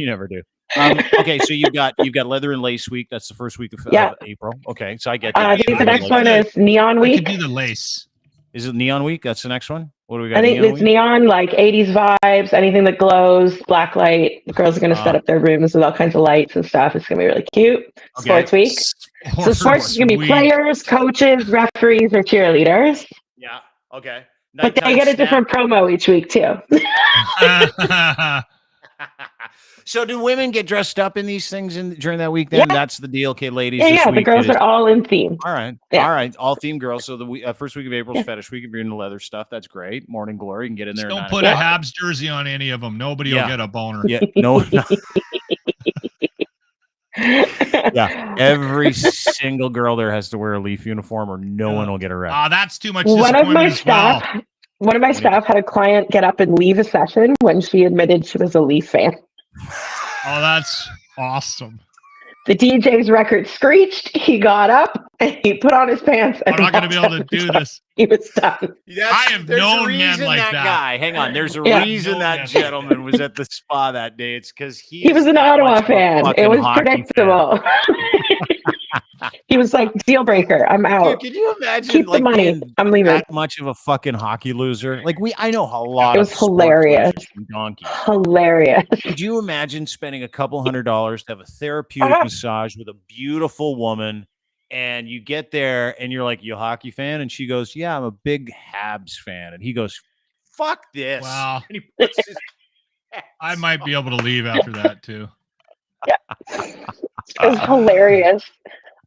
never do. You never do. Okay, so you've got Leather and Lace Week. That's the first week of April. Okay, so I get that. I think the next one is Neon Week. I could do the lace. Is it Neon Week? That's the next one. What do we got? I think it's neon, like 80s vibes, anything that glows, black light. The girls are going to set up their rooms with all kinds of lights and stuff. It's going to be really cute. Sports week. So sports is going to be players, coaches, referees, or cheerleaders. Yeah. Okay. But they get a different promo each week too. So do women get dressed up in these things during that week then? Yeah. That's the deal. Okay, ladies. Yeah, the girls are all in theme. All right. Yeah. All right. All theme girls. So the first week of April is fetish week. If you're into leather stuff, that's great. Morning glory. You can get in there. Don't put a Habs jersey on any of them. Nobody will get a boner. Yeah. No. Yeah. Every single girl there has to wear a Leaf uniform or no one will get arrested. That's too much. One of my staff had a client get up and leave a session when she admitted she was a Leaf fan. Oh, that's awesome. The DJ's record screeched. He got up and he put on his pants. And I'm not going to be able to do this. He was done. I have known men like that. Guy, hang on. There's a reason that gentleman was at the spa that day. It's because he was an Ottawa fan. It was predictable. He was like, deal breaker. I'm out. Dude, can you imagine? Keep the money. I'm leaving. That much of a fucking hockey loser. Like I know a lot. It was hilarious. Hilarious. Could you imagine spending a couple $100s to have a therapeutic massage with a beautiful woman? And you get there and you're like, you a hockey fan? And she goes, yeah, I'm a big Habs fan. And he goes, fuck this. Wow. And he puts his I might be able to leave after that too. Yeah. It was hilarious.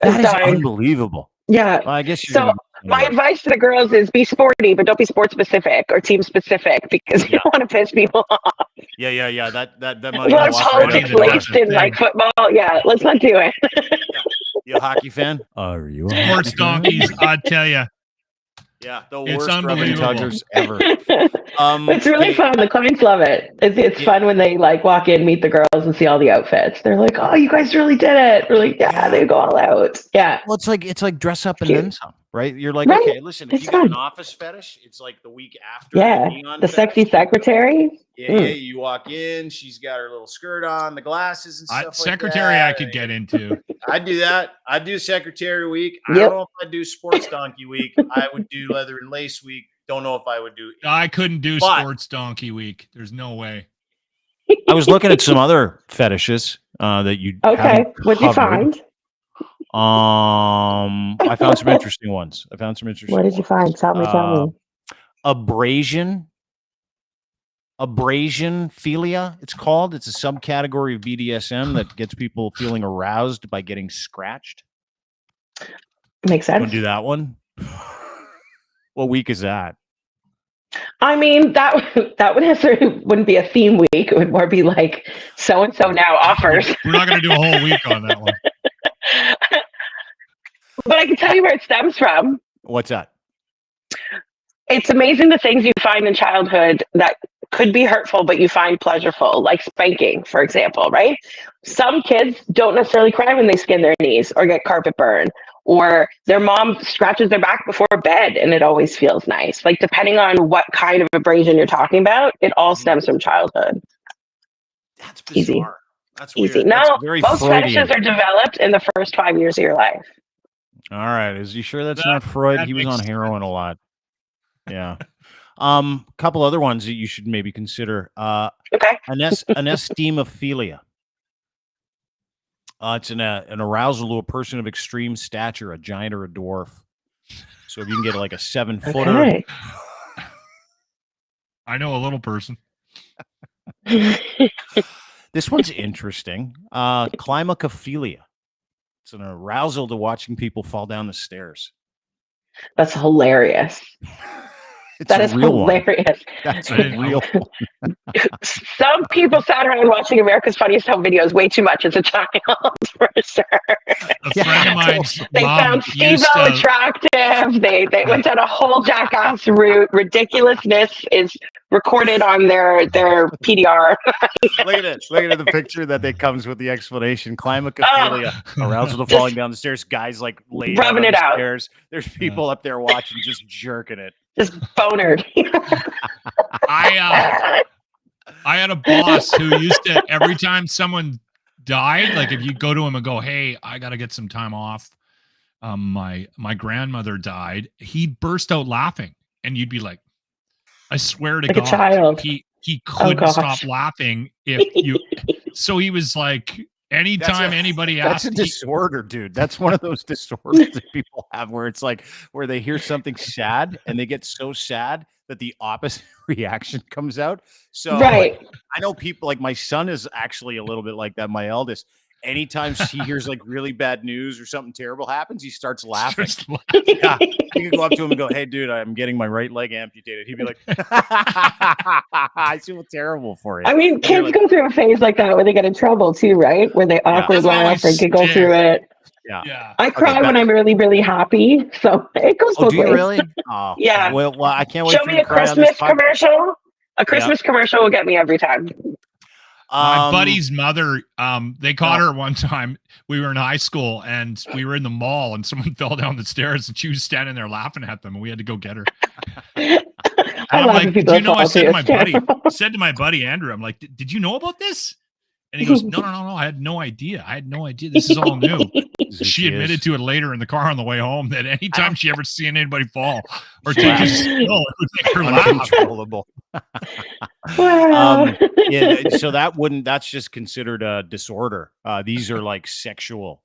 That is unbelievable. Yeah. Well, I guess so. My advice to the girls is be sporty, but don't be sport specific or team specific because you don't want to piss people off. Yeah. That money. A lot of politics laced in like football. Yeah, let's not do it. You a hockey fan? Are you? Sports donkeys, I tell you. Yeah, the It's worst rubbing unbelievable. tuggers ever. It's really fun. The clients love it. It's fun when they like walk in, meet the girls, and see all the outfits. They're like, "Oh, you guys really did it!" We're like, "Yeah, they go all out." Yeah. Well, it's like dress up and Cute. then some, right? You're like, Right. okay, listen, if It's you got an fun. office fetish, it's like the week after Yeah. the neon The fetish. sexy secretary. Yeah, you walk in, she's got her little skirt on, the glasses and stuff Secretary like that. I could get into. I'd do that. I'd do secretary week. I Yep. don't know if I'd do sports donkey week. I would do leather and lace week. Don't know if I would do. I couldn't do But- sports donkey week. There's no way. I was looking at some other fetishes that you Okay. haven't What'd you covered. find? I found some interesting ones. What did you find? Tell me. Abrasionphilia, it's called. It's a subcategory of BDSM that gets people feeling aroused by getting scratched. Makes sense. Want to do that one? What week is that? I mean, that would necessarily wouldn't be a theme week. It would more be like so and so now offers. We're not going to do a whole week on that one. But I can tell you where it stems from. What's that? It's amazing the things you find in childhood that could be hurtful, but you find pleasurable, like spanking, for example, right? Some kids don't necessarily cry when they skin their knees or get carpet burn, or their mom scratches their back before bed and it always feels nice. Like, depending on what kind of abrasion you're talking about, it all stems from childhood. That's bizarre. Easy. That's Easy. weird. No, That's very most Freudian. fetishes are developed in the first 5 years of your life. All right. Is you sure that's not Freud? that He was makes on heroin a lot. Yeah. Couple other ones that you should maybe consider. Okay. Anesthemophilia. It's an arousal to a person of extreme stature, a giant or a dwarf. So if you can get like a 7-footer. Okay. I know a little person. This one's interesting. Climacophilia. It's an arousal to watching people fall down the stairs. That's hilarious. It's That a is real one. hilarious. That's I a didn't real know. one. Some people sat around watching America's Funniest Home Videos way too much as a child, for sure. A friend of mine's They mom found used Steve-O to. attractive. They went down a whole jackass route. Ridiculousness is recorded on their PDR. Look at it. Look at the picture that comes with the explanation. Climacophilia. Arousal to falling down the stairs. Guys like laid Rubbing on it the out. stairs. There's people up there watching, just jerking it. Just bonered. I had a boss who used to, every time someone died, like if you go to him and go, "Hey, I got to get some time off. My grandmother died," he'd burst out laughing, and you'd be like, "I swear to Like a God, child. he couldn't stop gosh. laughing if you." So he was like, anytime anybody That's asked, a disorder, dude. That's one of those disorders that people have where it's like where they hear something sad and they get so sad that the opposite reaction comes out. So Right. like, I know people like my son is actually a little bit like that. My eldest, anytime he hears like really bad news or something terrible happens, he starts laughing. Yeah. You can go up to him and go, "Hey, dude, I'm getting my right leg amputated." He'd be like, "I feel terrible for you." I mean, And you're kids like, go through a phase like that where they get in trouble too, right? Where they awkward That's laugh or always giggle stick. through it. yeah. I cry back- when I'm really, really happy. So it goes "Oh, both do you ways. really?" Oh, Yeah. Well, I can't wait Show for me you a to cry on this Christmas podcast. commercial. A Christmas commercial will get me every time. My buddy's mother, they caught Oh. her one time. We were in high school and we were in the mall and someone fell down the stairs and she was standing there laughing at them and we had to go get her. I I'm laugh like, at people "Did you know?" I that said to fall my too. buddy, It's said to my buddy Andrew, I'm like, "Did you know about this?" And he goes, No, I had no idea. This is all new. She admitted to it later in the car on the way home that anytime she ever seen anybody fall or take a spill, it would make her laugh. uncontrollable. Wow. Yeah, so that's just considered a disorder. These are like sexual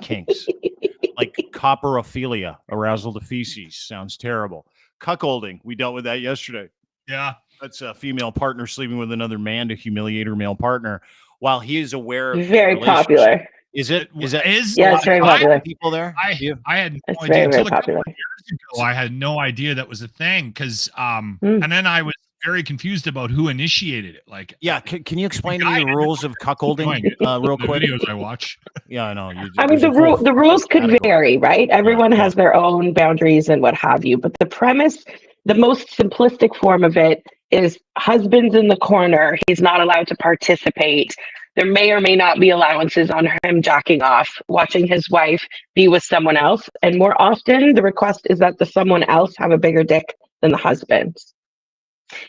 kinks, like copperophilia, arousal to feces. Sounds terrible. Cuckolding, we dealt with that yesterday. Yeah. That's a female partner sleeping with another man to humiliate her male partner while he is aware of the Very relationship. popular. Is it? Is that Yeah, it's very popular. people there? I had no It's idea very, until very a couple popular. of years ago. I had no idea that was a thing because Mm. and then I was very confused about who initiated it. Like, Yeah, can you explain to guy me the didn't rules of cuckolding real the quick? videos I watch. Yeah, I know. I mean, the rules could vary, right? Everyone has their own boundaries and what have you. But the premise, the most simplistic form of it is husband's in the corner. He's not allowed to participate. There may or may not be allowances on him jacking off, watching his wife be with someone else. And more often, the request is that the someone else have a bigger dick than the husband.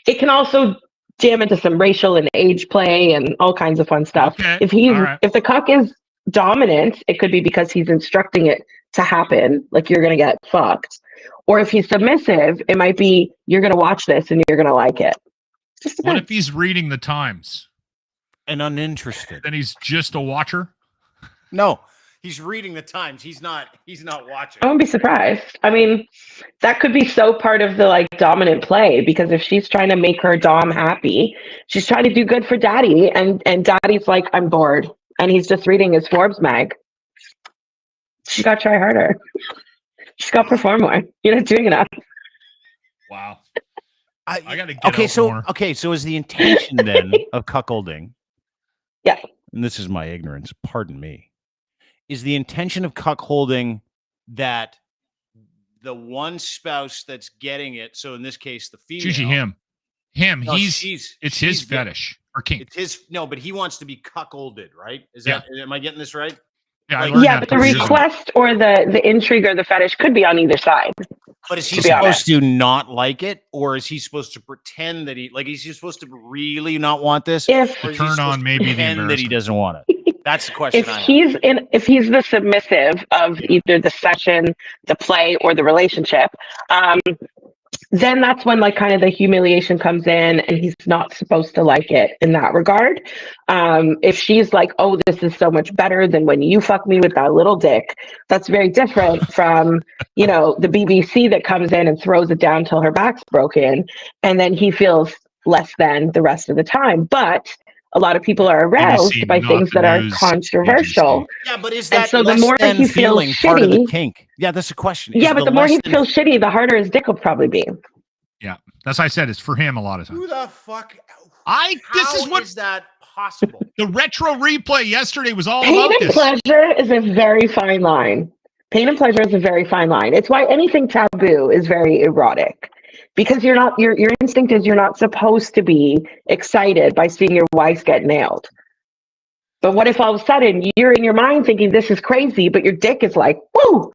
It can also jam into some racial and age play and all kinds of fun stuff. Okay. If the cuck is dominant, it could be because he's instructing it to happen, like you're gonna get fucked. Or if he's submissive, it might be you're gonna watch this and you're gonna like it. What if he's reading the Times and uninterested? Then he's just a watcher? No, he's reading the Times. He's not watching. I wouldn't be surprised. I mean, that could be so part of the like dominant play, because if she's trying to make her dom happy, she's trying to do good for daddy, and daddy's like, I'm bored, and he's just reading his Forbes mag. She's got to try harder. She's got to perform more. You're not doing enough. Wow. I gotta get more. So is the intention then of cuckolding? Yeah. And this is my ignorance. Pardon me. Is the intention of cuckolding that the one spouse that's getting it? So in this case, the female. It's usually him. No, she's his fetish or kink. It's his. No, but he wants to be cuckolded, right? Am I getting this right? Yeah, but the request or the intrigue or the fetish could be on either side. But is he supposed to not like it, or is he supposed to pretend that is he supposed to really not want this? Turn on maybe pretend that he doesn't want it. That's the question. If he's the submissive of either the session, the play, or the relationship, then that's when like kind of the humiliation comes in, and he's not supposed to like it in that regard. If she's like, oh, this is so much better than when you fuck me with that little dick, that's very different from, the BBC that comes in and throws it down till her back's broken, and then he feels less than the rest of the time. But a lot of people are aroused by things that are controversial. Yeah, but is that so the more that he feels shitty, part of the kink? Yeah, that's the question. But the more he feels shitty, the harder his dick will probably be. Yeah, that's what I said. It's for him a lot of times. Who the fuck? This is that possible? The retro replay yesterday was all Pain about and this. pleasure is a very fine line. Pain and pleasure is a very fine line. It's why anything taboo is very erotic. Because your instinct is you're not supposed to be excited by seeing your wife get nailed. But what if all of a sudden you're in your mind thinking this is crazy, but your dick is like, woo!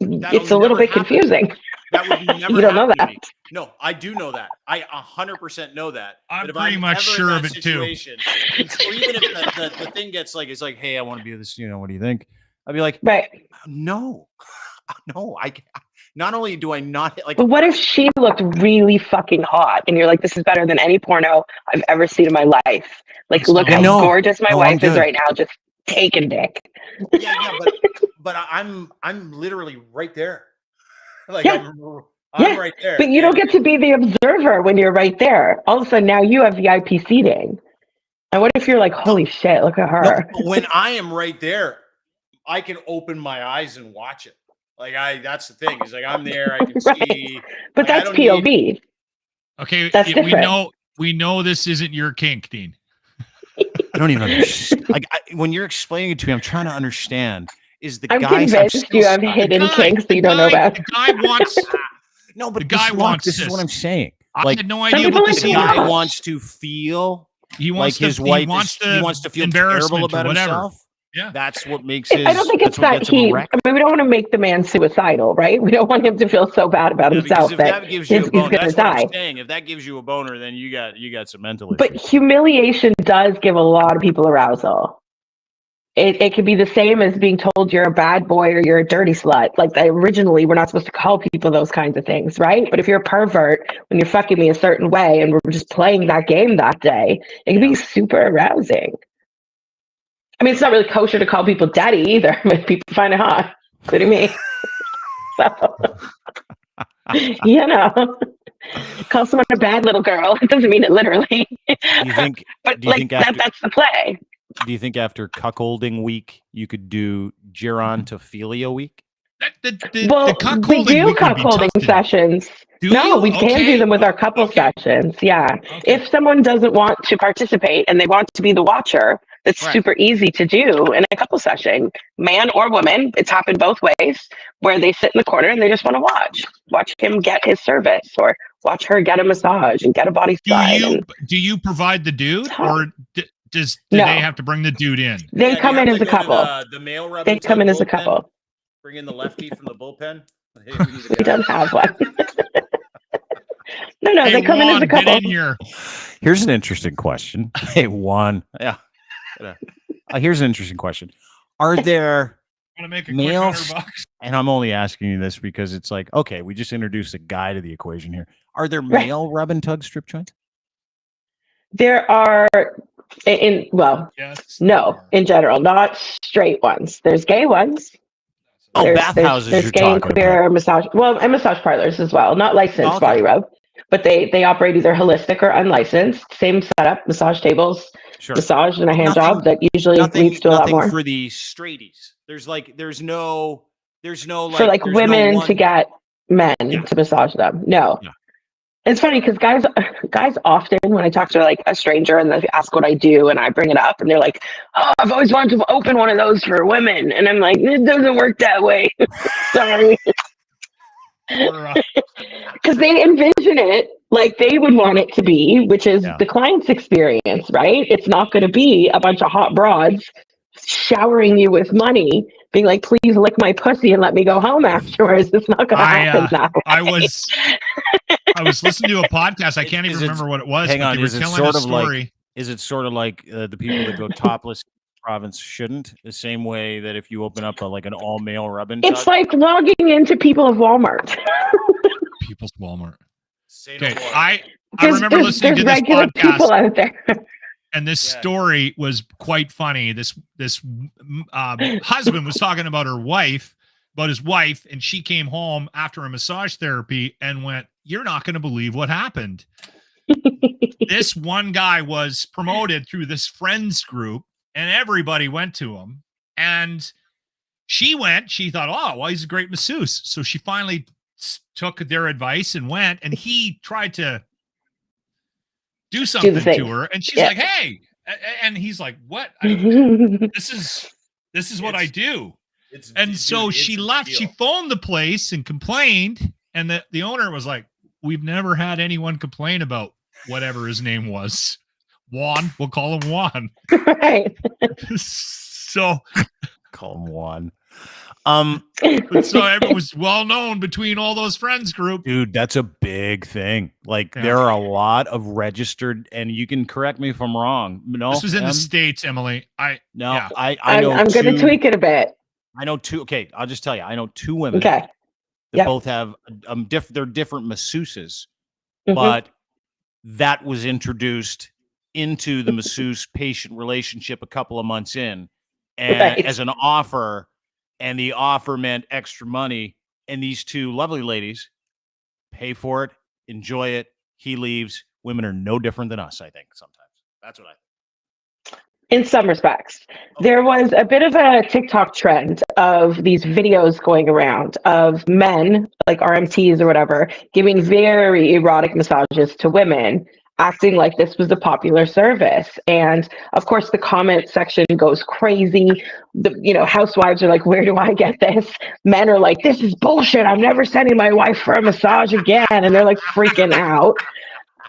It's a little bit confusing. That would never you don't know that. No, I do know that. I 100% know that. I'm pretty much sure of it too. Or even if the thing gets like, it's like, hey, I want to be this. What do you think? I'd be like, right? No, I. Not only do I not like. But what if she looked really fucking hot, and you're like, this is better than any porno I've ever seen in my life. Like, look how gorgeous my wife is right now, just taking dick. Yeah, but I'm literally right there. Like I'm right there. But you don't get to be the observer when you're right there. All of a sudden now you have VIP seating. And what if you're like, holy shit, look at her. No, when I am right there, I can open my eyes and watch it. Like that's the thing. Is like I'm there, I can see. But that's POV. Okay, that's different. We know this isn't your kink, Dean. I don't even understand. Like when you're explaining it to me, I'm trying to understand. I'm convinced you have hidden kinks that you don't know about. The guy wants. No, but the guy wants this. Is what I'm saying. I had no idea what this the guy wants to feel. He wants like his wife. He wants to feel terrible about himself. Yeah, that's what makes his. I don't think it's that heat. I mean, we don't want to make the man suicidal, right? We don't want him to feel so bad about himself that gives you he's going to die. If that gives you a boner, then you got some mental issues. But humiliation does give a lot of people arousal. It could be the same as being told you're a bad boy or you're a dirty slut. Like originally, we're not supposed to call people those kinds of things, right? But if you're a pervert, when you're fucking me a certain way and we're just playing that game that day, it can be super arousing. I mean, it's not really kosher to call people daddy either, but people find it hot, including me. So, call someone a bad little girl. It doesn't mean it literally. You think? But that's the play. Do you think after cuckolding week you could do gerontophilia week? The cuckolding, we do we could be cuckolding tough to- sessions. Do No, you? we can do them with our couple sessions. Yeah. Okay. If someone doesn't want to participate and they want to be the watcher, that's super easy to do in a couple session. Man or woman, it's happened both ways, where they sit in the corner and they just want to watch him get his service or watch her get a massage and get a body slide. Do you provide the dude, or do they have to bring the dude in? They come in as a couple. The male rub They come in as a couple. Bring in the lefty from the bullpen. We don't have one. No, Hey, they come in as a couple. Get in here. Here's an interesting question. Hey, Juan. Yeah. Here's an interesting question. Are there Want to make a males? quick $100? And I'm only asking you this because it's like, okay, we just introduced a guy to the equation here. Are there male rub and tug strip joints? There are in general, not straight ones. There's gay ones. Oh, bathhouses. There's gay and queer massage. Well, and massage parlors as well. Not licensed body rub, but they operate either holistic or unlicensed. Same setup, massage tables, massage and a hand job that usually leads to a lot more. For the straights, there's no for like women to get men to massage them. No. Yeah. It's funny because guys often, when I talk to like a stranger and they ask what I do and I bring it up and they're like, "Oh, I've always wanted to open one of those for women," and I'm like, "It doesn't work that way." Sorry. Because they envision it like they would want it to be, which is the client's experience, right? It's not going to be a bunch of hot broads showering you with money, being like, "Please lick my pussy and let me go home afterwards." It's not going to happen that way. I was listening to a podcast. I can't even remember what it was. Hang on, is it sort of like? Is it sort of like the people that go topless province shouldn't? The same way that if you open up an all male rub-in, it's like logging into People of Walmart. People's Walmart. Okay, I remember listening to this podcast. People out there. And this story was quite funny. This husband was talking about his wife, and she came home after a massage therapy and went, "You're not going to believe what happened." This one guy was promoted through this friends group, and everybody went to him. And she thought, "Oh, well, he's a great masseuse." So she finally took their advice and went, and he tried to do something to her, and she's like, "Hey," and he's like, "What? This is what I do." And so she left. She phoned the place and complained, and the owner was like, "We've never had anyone complain about whatever his name was. Juan, we'll call him Juan." Right. So call him Juan. So it was well known between all those friends group. Dude, that's a big thing. There are a lot of registered, and you can correct me if I'm wrong. No, this was in the States, Emily. I know. I'm going to tweak it a bit. I know two. Okay, I'll just tell you. I know two women. Okay. That both have they're different masseuses, but that was introduced into the masseuse patient relationship a couple of months in, and as an offer. And the offer meant extra money. And these two lovely ladies pay for it, enjoy it. He leaves. Women are no different than us, I think, sometimes. That's what I think. In some respects. There was a bit of a TikTok trend of these videos going around of men, like RMTs or whatever, giving very erotic massages to women, acting like this was a popular service. And of course, the comment section goes crazy. Housewives are like, "Where do I get this?" Men are like, "This is bullshit. I'm never sending my wife for a massage again." And they're like freaking out.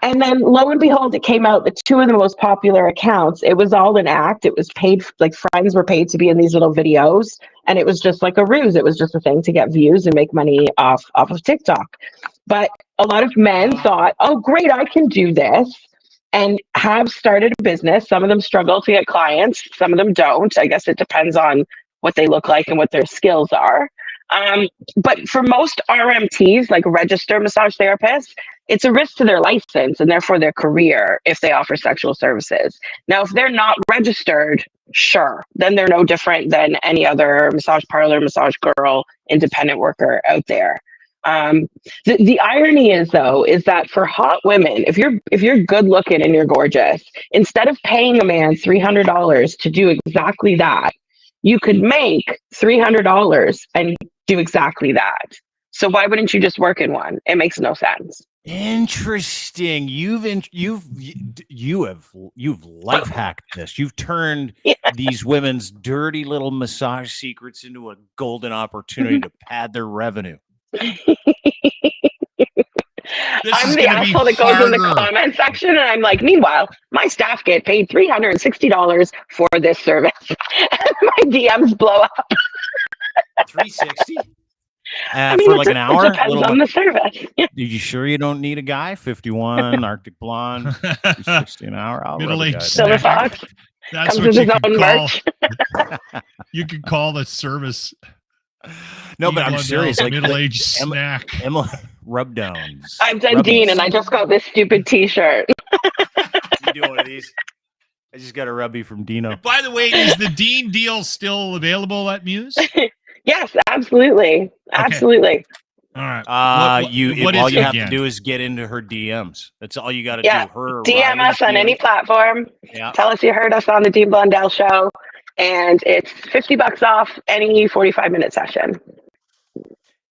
And then lo and behold, it came out that two of the most popular accounts, it was all an act. It was paid, like friends were paid to be in these little videos. And it was just like a ruse. It was just a thing to get views and make money off of TikTok. But a lot of men thought, "Oh, great, I can do this," and have started a business. Some of them struggle to get clients. Some of them don't. I guess it depends on what they look like and what their skills are. But for most RMTs, like registered massage therapists, it's a risk to their license and therefore their career if they offer sexual services. Now, if they're not registered, sure, then they're no different than any other massage parlor, massage girl, independent worker out there. The irony is that for hot women, if you're good looking and you're gorgeous, instead of paying a man $300 to do exactly that, you could make $300 and do exactly that. So why wouldn't you just work in one? It makes no sense. Interesting. You've life hacked this. You've turned these women's dirty little massage secrets into a golden opportunity to pad their revenue. I'm the asshole that goes in the comment section, and I'm like, meanwhile, my staff get paid $360 for this service. My DMs blow up. 360 I mean, for like an hour. It depends on the service. Are you sure you don't need a guy? 51 Arctic blonde, 360 an hour. Middle-aged Silver Fox. That's Comes what you with his can own call. merch. You could call the service. No, but I'm serious. Like middle-aged snack. Emma rub downs. I've done Dean, and I just got this stupid T-shirt. You do one of these? I just got a rubby from Dino. By the way, is the Dean deal still available at Muse? Yes, absolutely, absolutely. All right. All you have again? to do is get into her DMs. That's all you got to do. Her DM us on any platform. Yeah. Tell us you heard us on the Dean Blundell show, and it's $50 off any 45-minute session.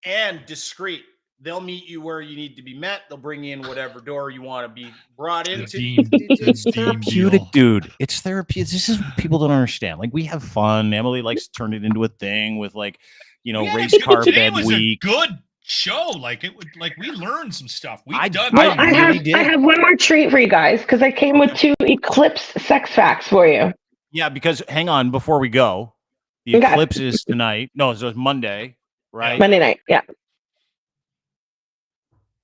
And discreet. They'll meet you where you need to be met. They'll bring you in whatever door you want to be brought into. It's therapeutic, dude. It's therapeutic. This is what people don't understand. Like, we have fun. Emily likes to turn it into a thing with, like, race car bed week. A good show. Like, it would, like, we learned some stuff. I have one more treat for you guys, because I came with 2 Eclipse sex facts for you. Yeah, because hang on, before we go, the Eclipse is tonight. No, so it's Monday, right? Monday night, yeah.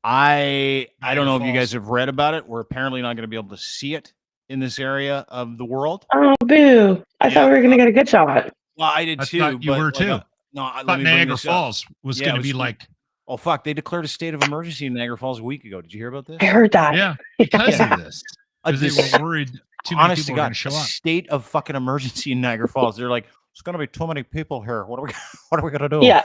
I don't know if you guys have read about it. We're apparently not going to be able to see it in this area of the world. Oh, boo. I thought we were going to get a good shot. Well, I did too. You were too. I thought Niagara Falls was going to be like... Oh, fuck. They declared a state of emergency in Niagara Falls a week ago. Did you hear about this? I heard that. Yeah, because of this. Because they were worried too many people were going to show up. State of fucking emergency in Niagara Falls. They're like, there's going to be too many people here. What are we going to do? Yeah.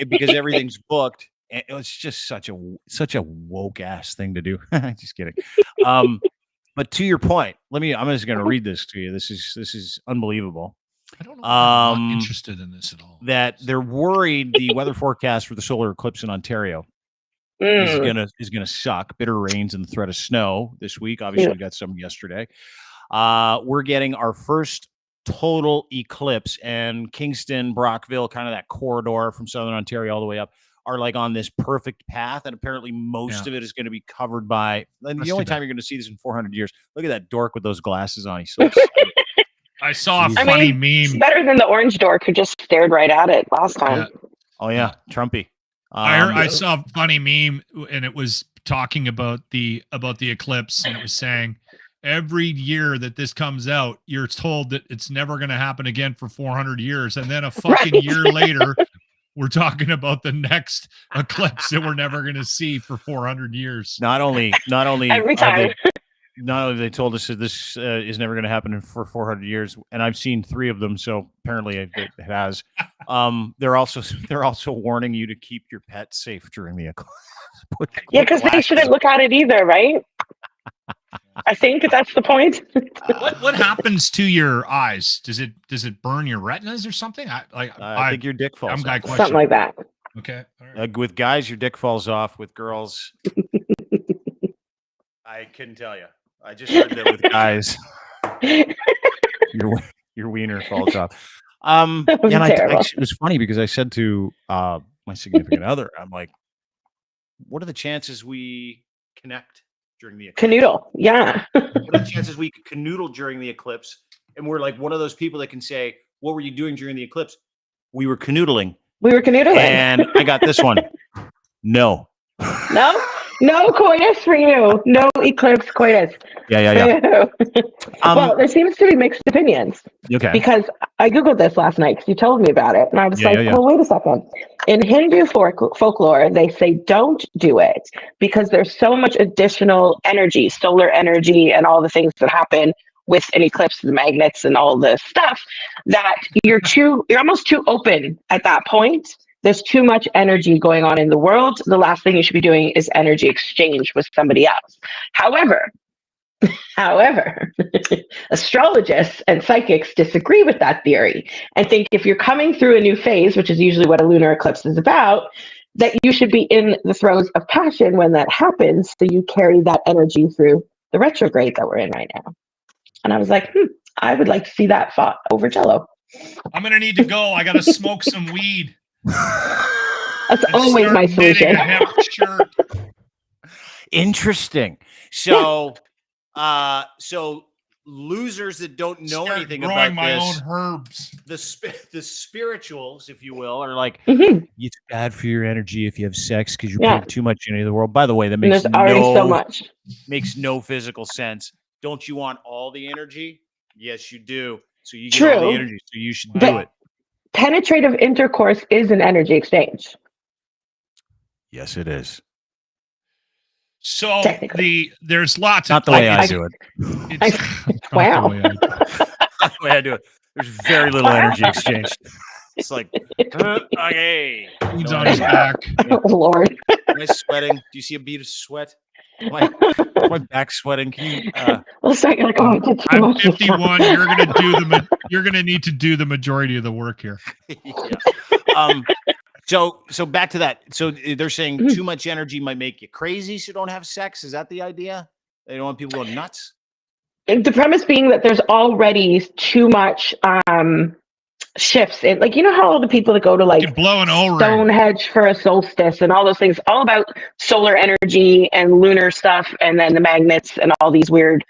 Because everything's booked. It's just such a woke ass thing to do. Just kidding. But to your point, I'm just going to read this to you. This is unbelievable. I don't know. I'm not interested in this at all. That they're worried the weather forecast for the solar eclipse in Ontario is gonna suck. Bitter rains and the threat of snow this week. Obviously, we got some yesterday. We're getting our first total eclipse, and Kingston, Brockville, kind of that corridor from Southern Ontario all the way up, are like on this perfect path, and apparently most of it is going to be covered by. And the only time you're going to see this in 400 years. Look at that dork with those glasses on. He's so excited. I saw a funny meme. It's better than the orange dork who just stared right at it last time. Yeah. Oh yeah, Trumpy. I saw a funny meme, and it was talking about the eclipse, and it was saying every year that this comes out, you're told that it's never going to happen again for 400 years, and then a fucking year later, we're talking about the next eclipse that we're never going to see for 400 years. Not only every time. Not only they told us that this is never going to happen for 400 years, and I've seen 3 of them, so apparently it has. They're also warning you to keep your pet safe during the eclipse. Yeah, because they shouldn't look at it either, right? I think that's the point. What happens to your eyes? Does it burn your retinas or something? I think your dick falls off. Something like that. Okay. All right. With guys, your dick falls off. With girls, I couldn't tell you. I just heard that with guys, your wiener falls off. And it was funny because I said to my significant other, I'm like, what are the chances we connect during the eclipse? Canoodle, yeah. What are the chances we could canoodle during the eclipse? And we're like one of those people that can say, what were you doing during the eclipse? We were canoodling. And I got this one. No. No coitus for you. No eclipse coitus. Yeah. Well, there seems to be mixed opinions. Okay. Because I Googled this last night because you told me about it. And I was well, wait a second. In Hindu folklore, they say don't do it because there's so much additional energy, solar energy, and all the things that happen with an eclipse, the magnets and all the stuff, that you're almost too open at that point. There's too much energy going on in the world. The last thing you should be doing is energy exchange with somebody else. However, However, astrologists and psychics disagree with that theory and think if you're coming through a new phase, which is usually what a lunar eclipse is about, that you should be in the throes of passion when that happens, so you carry that energy through the retrograde that we're in right now. And I was like, I would like to see that fought over Jello. I'm going to need to go. I got to smoke some weed. That's always my solution. A hemp shirt. Interesting. So, so losers that don't know anything about my this, own herbs. The spirituals, if you will, are like, it's bad for your energy if you have sex because you're putting too much into the world. By the way, that makes makes no physical sense. Don't you want all the energy? Yes, you do. So you get all the energy, so you should do it. Penetrative intercourse is an energy exchange. Yes, it is. So there's lots not of the way I do it. Wow. Not the way I do it. There's very little energy exchange. It's like, okay. He's on his back. Oh, Lord. Am I sweating? Do you see a bead of sweat? My back sweating. Can you? You're like, I did too I'm much. 51. You're gonna need to do the majority of the work here. So back to that. So they're saying too much energy might make you crazy, so don't have sex. Is that the idea? They don't want people going nuts. The premise being that there's already too much shifts in, like, you know how all the people that go to like blow an O-ring. Stonehenge for a solstice and all those things, all about solar energy and lunar stuff, and then the magnets and all these weird.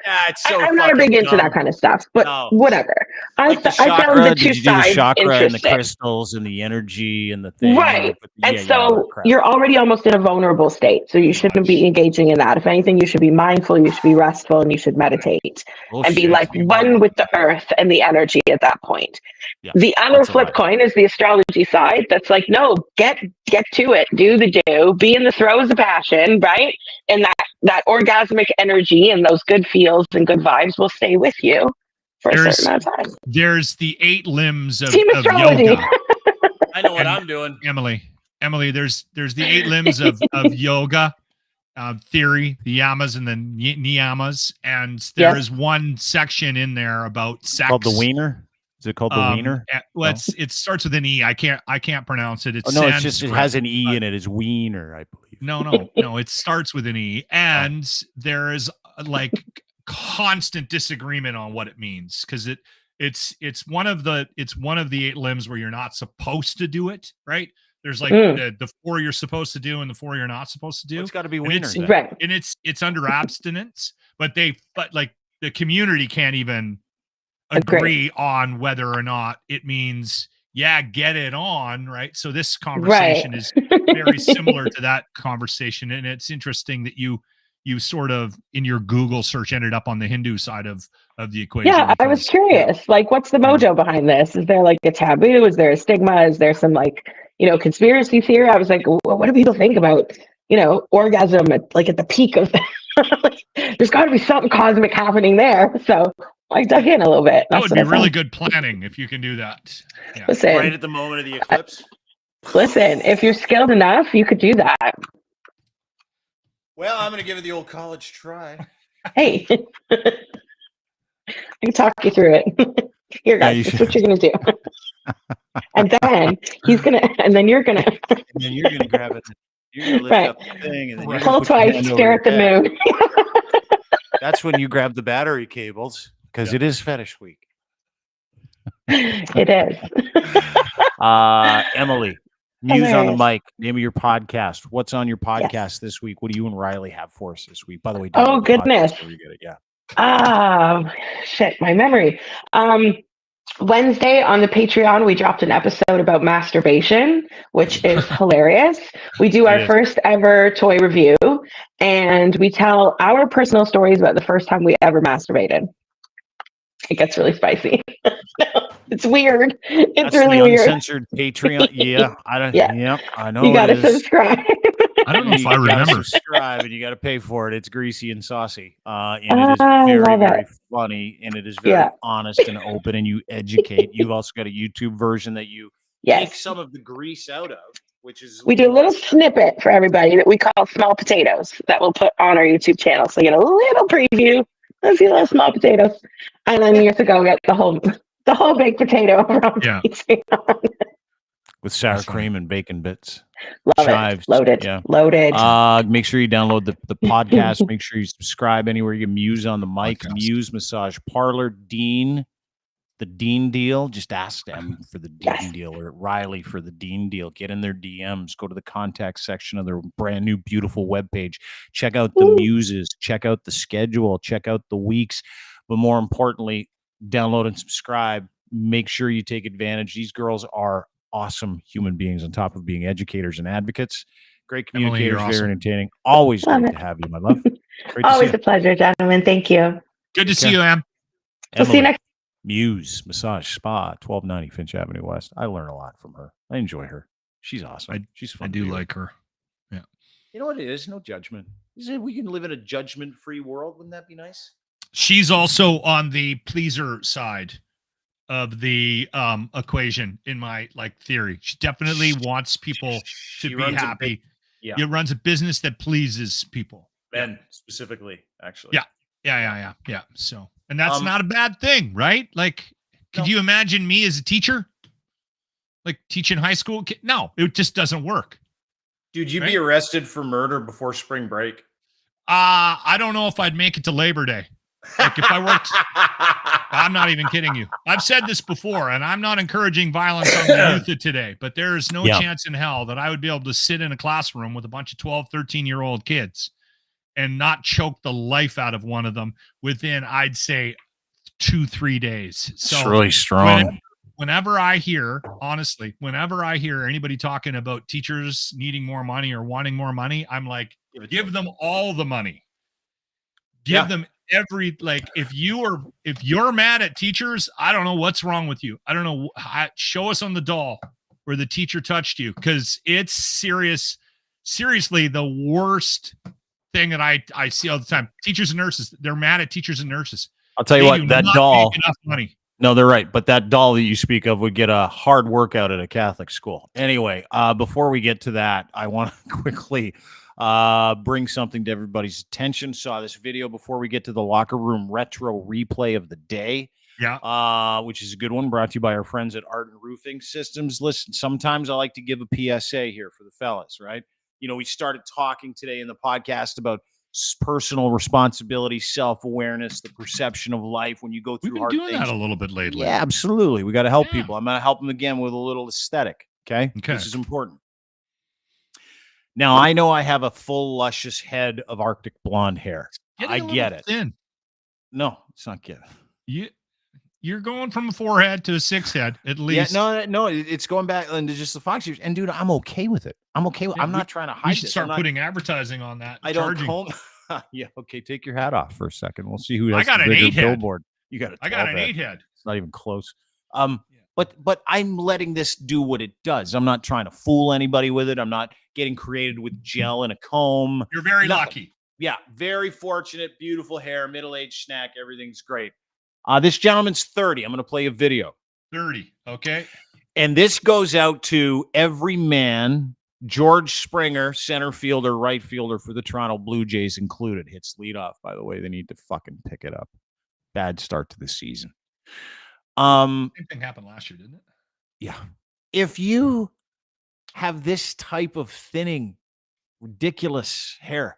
I'm not big into that kind of stuff, but whatever. Like I found the two sides chakra interesting. And the crystals and the energy and the thing. Right. And so you're already almost in a vulnerable state. So you shouldn't be engaging in that. If anything, you should be mindful, you should be restful, and you should meditate and be like one with the earth and the energy at that point. Yeah, the other flip coin is the astrology side. That's like, no, get to it, do the do, be in the throes of passion, right? And that orgasmic energy and those good feels and good vibes will stay with you for a certain amount of time. There's the 8 limbs of astrology. Yoga. I know what I'm doing. Emily, there's the 8 limbs of yoga theory, the yamas and the niyamas, and there is one section in there about sex called the wiener. Is it called the wiener? Well, it starts with an E. I can't pronounce it. It's it's just it has an E in it. It's wiener, I believe. No. It starts with an E, and there is like constant disagreement on what it means because it's one of the 8 limbs where you're not supposed to do it, right? There's like the 4 you're supposed to do and the 4 you're not supposed to do. It's got to be wiener, right? And it's under abstinence, but like the community can't even agree on whether or not it means get it on, right? So this conversation is very similar to that conversation, and it's interesting that you sort of in your Google search ended up on the Hindu side of the equation. Yeah, I was curious, like, what's the mojo behind this? Is there like a taboo? Is there a stigma? Is there some like, conspiracy theory? I was like, what do people think about, orgasm at the peak of there's got to be something cosmic happening there. So I dug in a little bit. That would be really good planning if you can do that. Yeah. Listen, right at the moment of the eclipse. Listen, if you're skilled enough, you could do that. Well, I'm going to give it the old college try. Hey, I can talk you through it. Here, guys, this is what you're going to do. And then you're going to grab it. You're going to lift up the thing. And then pull twice, stare at the moon. That's when you grab the battery cables. Because it is Fetish Week. It is. Emily, Muse on the mic. Name of your podcast. What's on your podcast this week? What do you and Riley have for us this week? By the way, oh goodness. Shit, my memory. Wednesday on the Patreon, we dropped an episode about masturbation, which is hilarious. We do our first ever toy review, and we tell our personal stories about the first time we ever masturbated. It gets really spicy. It's weird. It's really weird. Uncensored Patreon. Yeah, I don't. Yeah, I know. You gotta subscribe. I don't know if I remember. Subscribe, and you got to pay for it. It's greasy and saucy, and it is very funny, and it is very honest and open, and you educate. You've also got a YouTube version that you take some of the grease out of, which is we do a little snippet for everybody that we call small potatoes that we'll put on our YouTube channel, so you get a little preview a few little small potatoes, and then you have to go get the whole baked potato around with sour cream and bacon bits. Love Chives. it. Loaded. Yeah. Loaded. Make sure you download the podcast. Make sure you subscribe anywhere you Muse on the mic. Podcast. Muse Massage Parlor. Dean, the Dean deal. Just ask them for the Dean deal, or Riley for the Dean deal. Get in their DMs. Go to the contact section of their brand new beautiful webpage. Check out the muses. Check out the schedule. Check out the weeks. But more importantly, download and subscribe. Make sure you take advantage. These girls are awesome human beings on top of being educators and advocates. Great communicators, very entertaining. Always great to have you, my love. Always a pleasure, gentlemen. Thank you. Good to see you, Em. We'll see you next. Muse Massage Spa, 1290 Finch Avenue West. I learn a lot from her. I enjoy her. She's awesome. She's fun. I do like her. Yeah. You know what it is? No judgment. Isn't it? We can live in a judgment-free world. Wouldn't that be nice? She's also on the pleaser side of the equation in my theory. She definitely wants people to be happy. It runs a business that pleases people. Men specifically, actually. Yeah. So, and that's not a bad thing, right? Could you imagine me as a teacher? Teaching high school kids? No, it just doesn't work. Dude, you'd be arrested for murder before spring break. I don't know if I'd make it to Labor Day. If I worked, I'm not even kidding you. I've said this before, and I'm not encouraging violence on the youth of today, but there is no chance in hell that I would be able to sit in a classroom with a bunch of 12, 13-year-old kids and not choke the life out of one of them within, I'd say, 2-3 days. So it's really strong. Whenever I hear anybody talking about teachers needing more money or wanting more money, I'm like, give them all the money. Give them if you're mad at teachers, I don't know what's wrong with you. I don't know. Show us on the doll where the teacher touched you, because it's seriously the worst thing that I see all the time. Teachers and nurses, they're mad at teachers and nurses. I'll tell you what, that doll, enough money. No, they're right. But that doll that you speak of would get a hard workout at a Catholic school. Anyway, before we get to that, I want to quickly bring something to everybody's attention. Saw this video before we get to the locker room retro replay of the day. Which is a good one, brought to you by our friends at Art and Roofing Systems. Listen, sometimes I like to give a PSA here for the fellas, right? We started talking today in the podcast about personal responsibility, self-awareness, the perception of life when you go through hard things. We've been doing that a little bit lately. Yeah, absolutely. We got to help people. I'm going to help them again with a little aesthetic. Okay. This is important. Now, I know I have a full, luscious head of Arctic blonde hair. I get it. Thin. No, it's not good. You're going from a 4-head to a 6-head at least. Yeah, no, it's going back into just the Fox years. And dude, I'm okay with it. I'm not trying to hide. You should start putting advertising on that. I don't comb. Yeah, okay. Take your hat off for a second. We'll see who has I got the an 8-head billboard. You got I got an 8-head. It's not even close. But I'm letting this do what it does. I'm not trying to fool anybody with it. I'm not getting created with gel and a comb. You're very lucky. Yeah, very fortunate, beautiful hair, middle-aged snack. Everything's great. This gentleman's 30. I'm going to play a video. 30, okay. And this goes out to every man. George Springer, center fielder, right fielder for the Toronto Blue Jays included. Hits leadoff, by the way. They need to fucking pick it up. Bad start to the season. Same thing happened last year, didn't it? Yeah. If you have this type of thinning, ridiculous hair,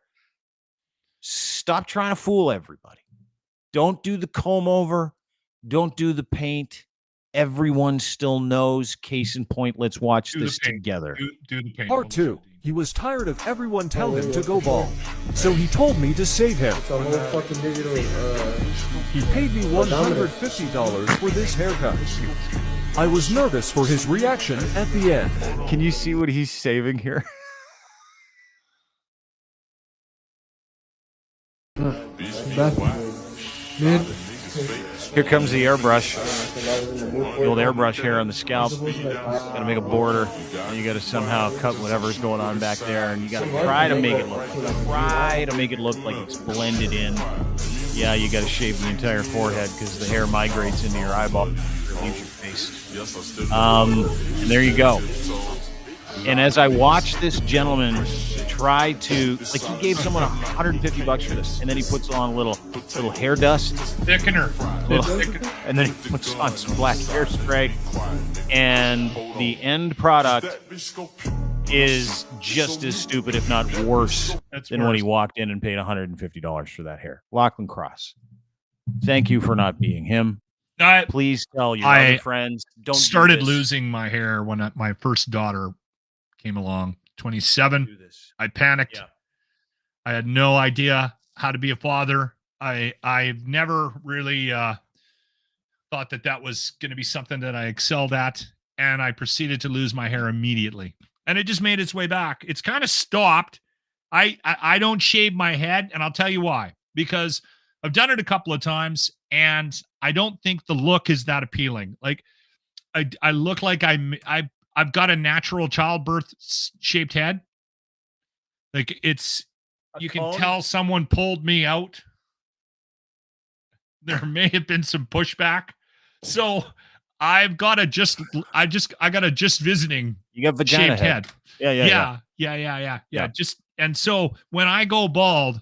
stop trying to fool everybody. Don't do the comb over. Don't do the paint. Everyone still knows. Case in point, let's watch this together. Do the paint. Part 2. He was tired of everyone telling him to go bald, so he told me to save him. He paid me $150 for this haircut. I was nervous for his reaction at the end. Can you see what he's saving here? Here comes the airbrush. The old airbrush hair on the scalp. Got to make a border. And you got to somehow cut whatever's going on back there. And you got to try to make it look like it's blended in. Yeah, you got to shave the entire forehead because the hair migrates into your eyeball. Leaves your face. And there you go. And as I watched this gentleman try to, like, he gave someone $150 for this, and then he puts on a little hair dust Thickener. and then he puts on some black hairspray, and the end product is just as stupid, if not worse, than when he walked in and paid $150 for that hair. Lachlan Cross, thank you for not being him. Please tell your other friends. Don't started losing my hair when my first daughter came along. 27. I panicked. Yeah. I had no idea how to be a father. I've never really thought that was going to be something that I excelled at, and I proceeded to lose my hair immediately. And it just made its way back. It's kind of stopped. I don't shave my head, and I'll tell you why. Because I've done it a couple of times, and I don't think the look is that appealing. Like, I look like I've got a natural childbirth shaped head. Like, you can tell someone pulled me out. There may have been some pushback. So I've got I got a just visiting you got vagina shaped head. Yeah. And so when I go bald,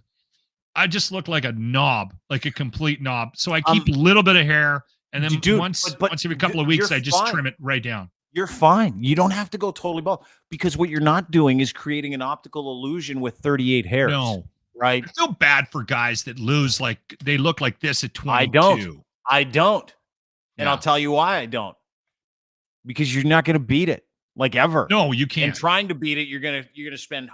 I just look like a knob, like a complete knob. So I keep a little bit of hair, and then once every couple of weeks, I just trim it right down. You're fine. You don't have to go totally bald, because what you're not doing is creating an optical illusion with 38 hairs. No. Right? It's so bad for guys that lose, like, they look like this at 22. I don't. And Yeah. I'll tell you why I don't. Because you're not going to beat it, like, ever. No, you can't. And trying to beat it, you're gonna spend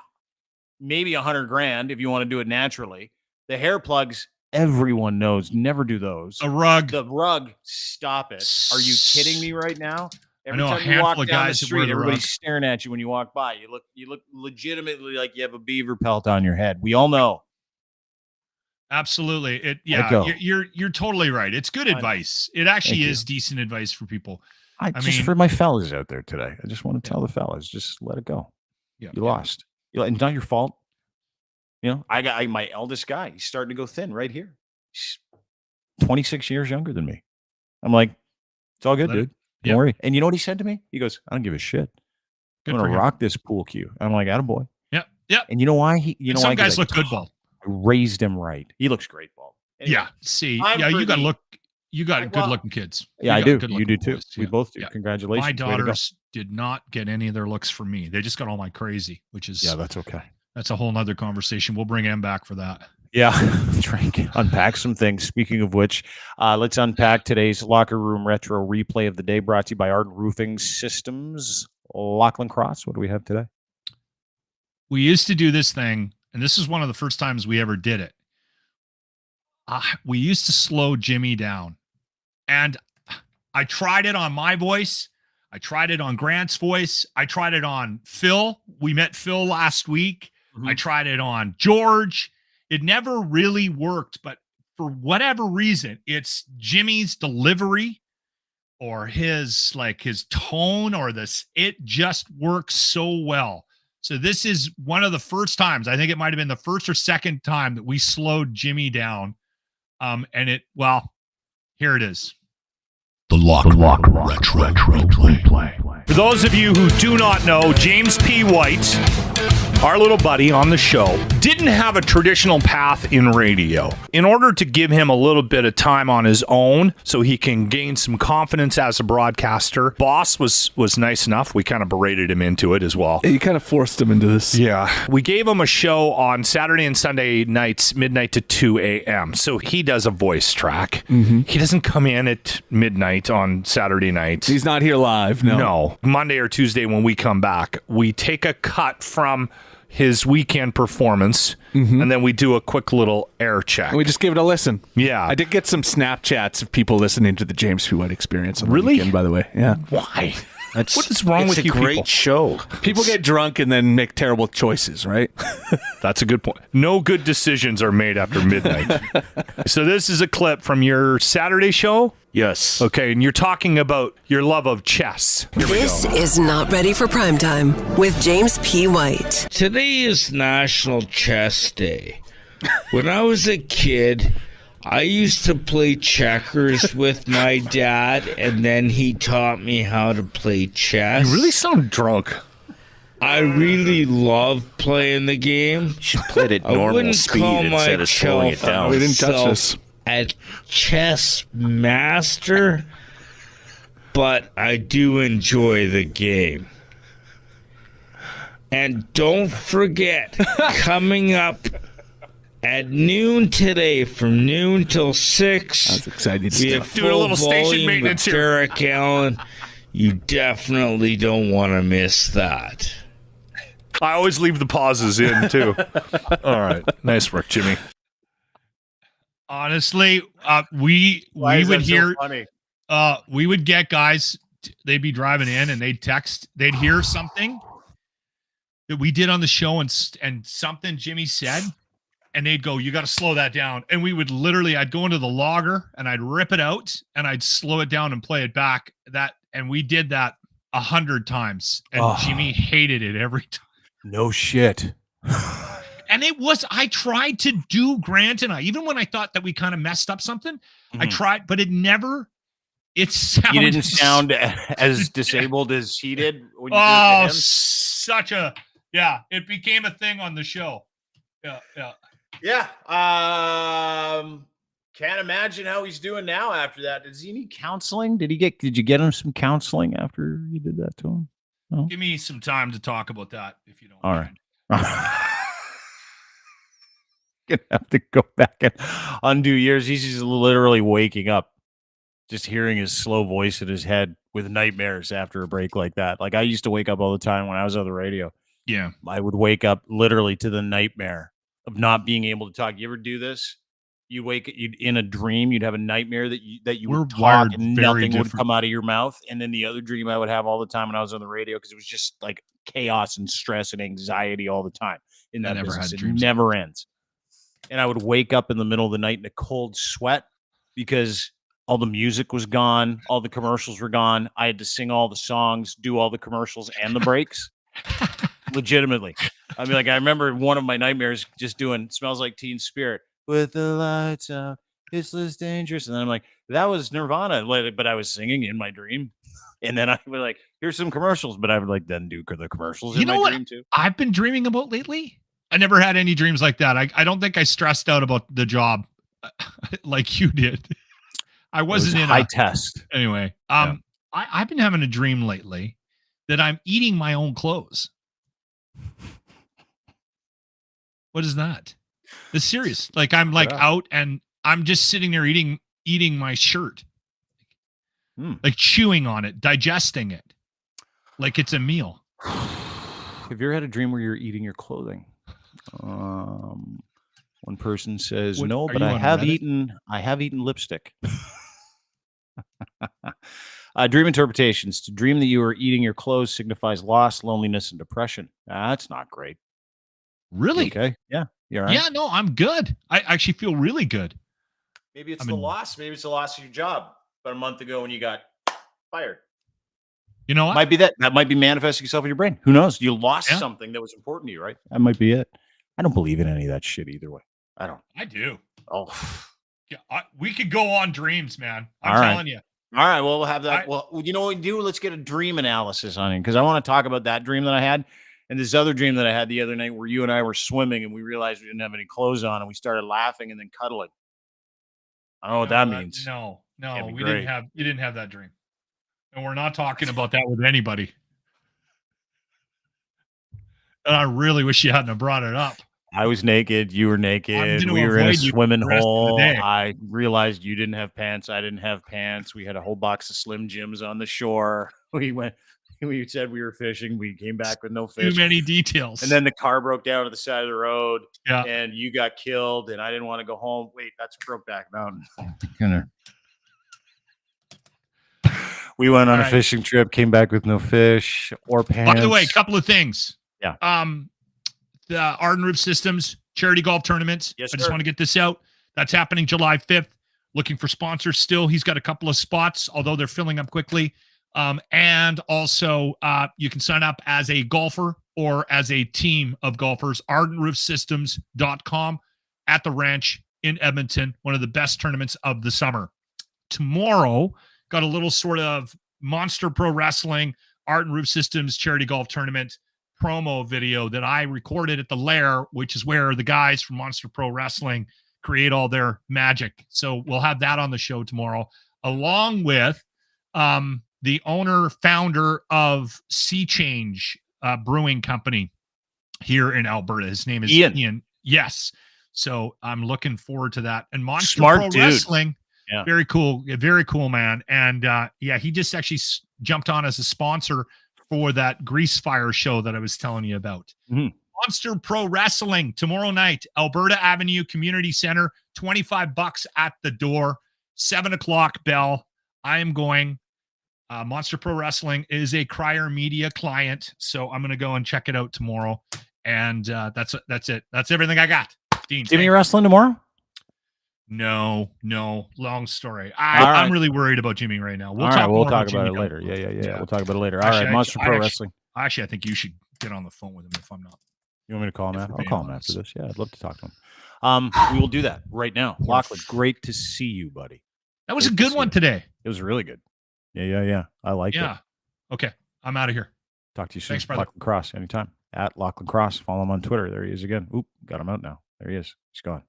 maybe $100,000 if you want to do it naturally. The hair plugs, everyone knows, never do those. The rug, stop it. Are you kidding me right now? Every I know time a you walk handful of down the guys that street, wear the everybody's rug. staring at you when you walk by. You look legitimately like you have a beaver pelt on your head. We all know. Absolutely. You're totally right. It's good advice. It actually is decent advice for people. I mean, for my fellas out there today, I just want to tell the fellas, just let it go. Yeah, you lost. It's not your fault. You know, I got my eldest guy. He's starting to go thin right here. He's 26 years younger than me. I'm like, it's all good, dude. Don't worry. And you know what he said to me? He goes, I don't give a shit. I'm going to rock this pool cue. I'm like, attaboy. Yeah. And you know why? Some guys look good bald. I raised him right. He looks great bald. Anyway, Yeah. See, you got good looking kids. Yeah, I do. You do too. Boys. We both do. Yeah. Congratulations. My daughters did not get any of their looks from me. They just got all my crazy, which is that's okay. That's a whole nother conversation. We'll bring Em back for that. Yeah, try and unpack some things. Speaking of which, let's unpack today's Locker Room Retro Replay of the Day, brought to you by Ardent Roofing Systems. Lachlan Cross, what do we have today? We used to do this thing, and this is one of the first times we ever did it. We used to slow Jimmy down. And I tried it on my voice. I tried it on Grant's voice. I tried it on Phil. We met Phil last week. Mm-hmm. I tried it on George. It never really worked, but for whatever reason, it's Jimmy's delivery or his tone or this, it just works so well. So this is one of the first times, I think it might've been the first or second time that we slowed Jimmy down. Here it is. The Locker Room Retro Replay. For those of you who do not know, James P. White, our little buddy on the show, didn't have a traditional path in radio. In order to give him a little bit of time on his own so he can gain some confidence as a broadcaster, Boss was nice enough. We kind of berated him into it as well. You kind of forced him into this. Yeah. We gave him a show on Saturday and Sunday nights, midnight to 2 a.m. So he does a voice track. Mm-hmm. He doesn't come in at midnight on Saturday nights. He's not here live, no. No. Monday or Tuesday when we come back, we take a cut from his weekend performance, and then we do a quick little air check. And we just give it a listen. Yeah. I did get some Snapchats of people listening to the James P. White Experience on the weekend, by the way. Yeah. Why? What is wrong with you people? It's a great show. People get drunk and then make terrible choices, right? That's a good point. No good decisions are made after midnight. So this is a clip from your Saturday show? Yes. Okay, and you're talking about your love of chess. This is Not Ready for Primetime with James P. White. Today is National Chess Day. When I was a kid, I used to play checkers with my dad, and then he taught me how to play chess. You really sound drunk. I really love playing the game. You should play it at normal speed instead of slowing it down. We didn't touch this. A chess master, but I do enjoy the game. And don't forget, coming up at noon today, from noon till 6, that's exciting we have stuff. full Doing a little station volume maintenance with here. Derek Allen. You definitely don't want to miss that. I always leave the pauses in too. All right. Nice work, Jimmy. Honestly, we would hear we would get guys, they'd be driving in and they'd hear something that we did on the show and something Jimmy said, and they'd go, "You got to slow that down." And we would literally, I'd go into the logger and I'd rip it out and I'd slow it down and play it back. And we did that 100 times, and Jimmy hated it every time. No shit. And I tried to do Grant and I, even when I thought that we kind of messed up something, I tried, but it sounded. You didn't sound as disabled as he did when you did it to him? It became a thing on the show. Yeah. Can't imagine how he's doing now after that. Does he need counseling? Did you get him some counseling after you did that to him? No? Give me some time to talk about that if you don't. All right. Gonna have to go back and undo years. He's just literally waking up, just hearing his slow voice in his head with nightmares after a break like that. Like I used to wake up all the time when I was on the radio. Yeah. I would wake up literally to the nightmare of not being able to talk. You ever do this? You'd in a dream, you'd have a nightmare that you would talk and nothing would come out of your mouth. And then the other dream I would have all the time when I was on the radio, because it was just like chaos and stress and anxiety all the time in that business. It never ends. And I would wake up in the middle of the night in a cold sweat because all the music was gone. All the commercials were gone. I had to sing all the songs, do all the commercials and the breaks. Legitimately. I mean, like, I remember one of my nightmares just doing Smells Like Teen Spirit. With the lights out, it's less dangerous. And then I'm like, that was Nirvana. But I was singing in my dream. And then I was like, here's some commercials. But I would like then do the commercials in my dream too. I've been dreaming about lately? I never had any dreams like that. I don't think I stressed out about the job like you did. I wasn't in high test. Anyway, I've been having a dream lately that I'm eating my own clothes. What is that? It's serious. Like I'm like out and I'm just sitting there eating my shirt. Like chewing on it, digesting it. Like it's a meal. Have you ever had a dream where you're eating your clothing? One person says no, but I have eaten lipstick. Dream interpretations. To dream that you are eating your clothes signifies loss, loneliness, and depression. That's not great. Really? Okay. Yeah. You're right. Yeah, no, I'm good. I actually feel really good. Maybe it's the loss. Maybe it's the loss of your job about a month ago when you got fired. You know what? Might be that might be manifesting itself in your brain. Who knows? You lost something that was important to you, right? That might be it. I don't believe in any of that shit either way. I don't. I do. Oh. Yeah, we could go on dreams, man. I'm telling you. All right. Well, we'll have that. Well, you know what we do? Let's get a dream analysis on it because I want to talk about that dream that I had and this other dream that I had the other night where you and I were swimming and we realized we didn't have any clothes on and we started laughing and then cuddling. I don't know what that means. No, we didn't have. You didn't have that dream, and we're not talking about that with anybody. And I really wish you hadn't have brought it up. I was naked. You were naked. We were in a swimming hole. I realized you didn't have pants. I didn't have pants. We had a whole box of Slim Jims on the shore. We said we were fishing. We came back with no fish. Too many details. And then the car broke down to the side of the road. Yeah. And you got killed. And I didn't want to go home. Wait, that's Brokeback Mountain. We went on a fishing trip, came back with no fish or pants. By the way, a couple of things. Yeah. The Arden Roof Systems charity golf tournament. Yes, I just want to get this out. That's happening July 5th. Looking for sponsors still. He's got a couple of spots, although they're filling up quickly. And also you can sign up as a golfer or as a team of golfers. ArdenRoofSystems.com at the ranch in Edmonton. One of the best tournaments of the summer. Tomorrow, got a little sort of Monster Pro Wrestling Arden Roof Systems charity golf tournament. promo video that I recorded at the Lair, which is where the guys from Monster Pro Wrestling create all their magic. So we'll have that on the show tomorrow, along with the founder of Sea Change Brewing Company here in Alberta. His name is Ian. Yes. So I'm looking forward to that. And Monster Pro Wrestling, very cool, man. And he just actually jumped on as a sponsor for that Grease Fire show that I was telling you about. Mm-hmm. Monster Pro Wrestling tomorrow night, Alberta Avenue Community Center, $25 at the door, 7:00 bell. I am going. Monster Pro Wrestling is a Crier Media client, so I'm going to go and check it out tomorrow. And that's it. That's everything I got. Dean, Jimmy wrestling tomorrow? No. Long story. I'm really worried about Jimmy right now. We'll talk about it later. Yeah. We'll talk about it later. All right, Monster Pro Wrestling. Actually, I think you should get on the phone with him if I'm not. You want me to call him after? I'll call him after this. Yeah, I'd love to talk to him. We will do that right now. Lachlan, great to see you, buddy. That was a good one today. It was really good. Yeah. I like it. Okay. I'm out of here. Talk to you soon. Thanks, brother. Lachlan Cross, anytime. At Lachlan Cross. Follow him on Twitter. There he is again. Oop, got him out now. There he is. He's gone.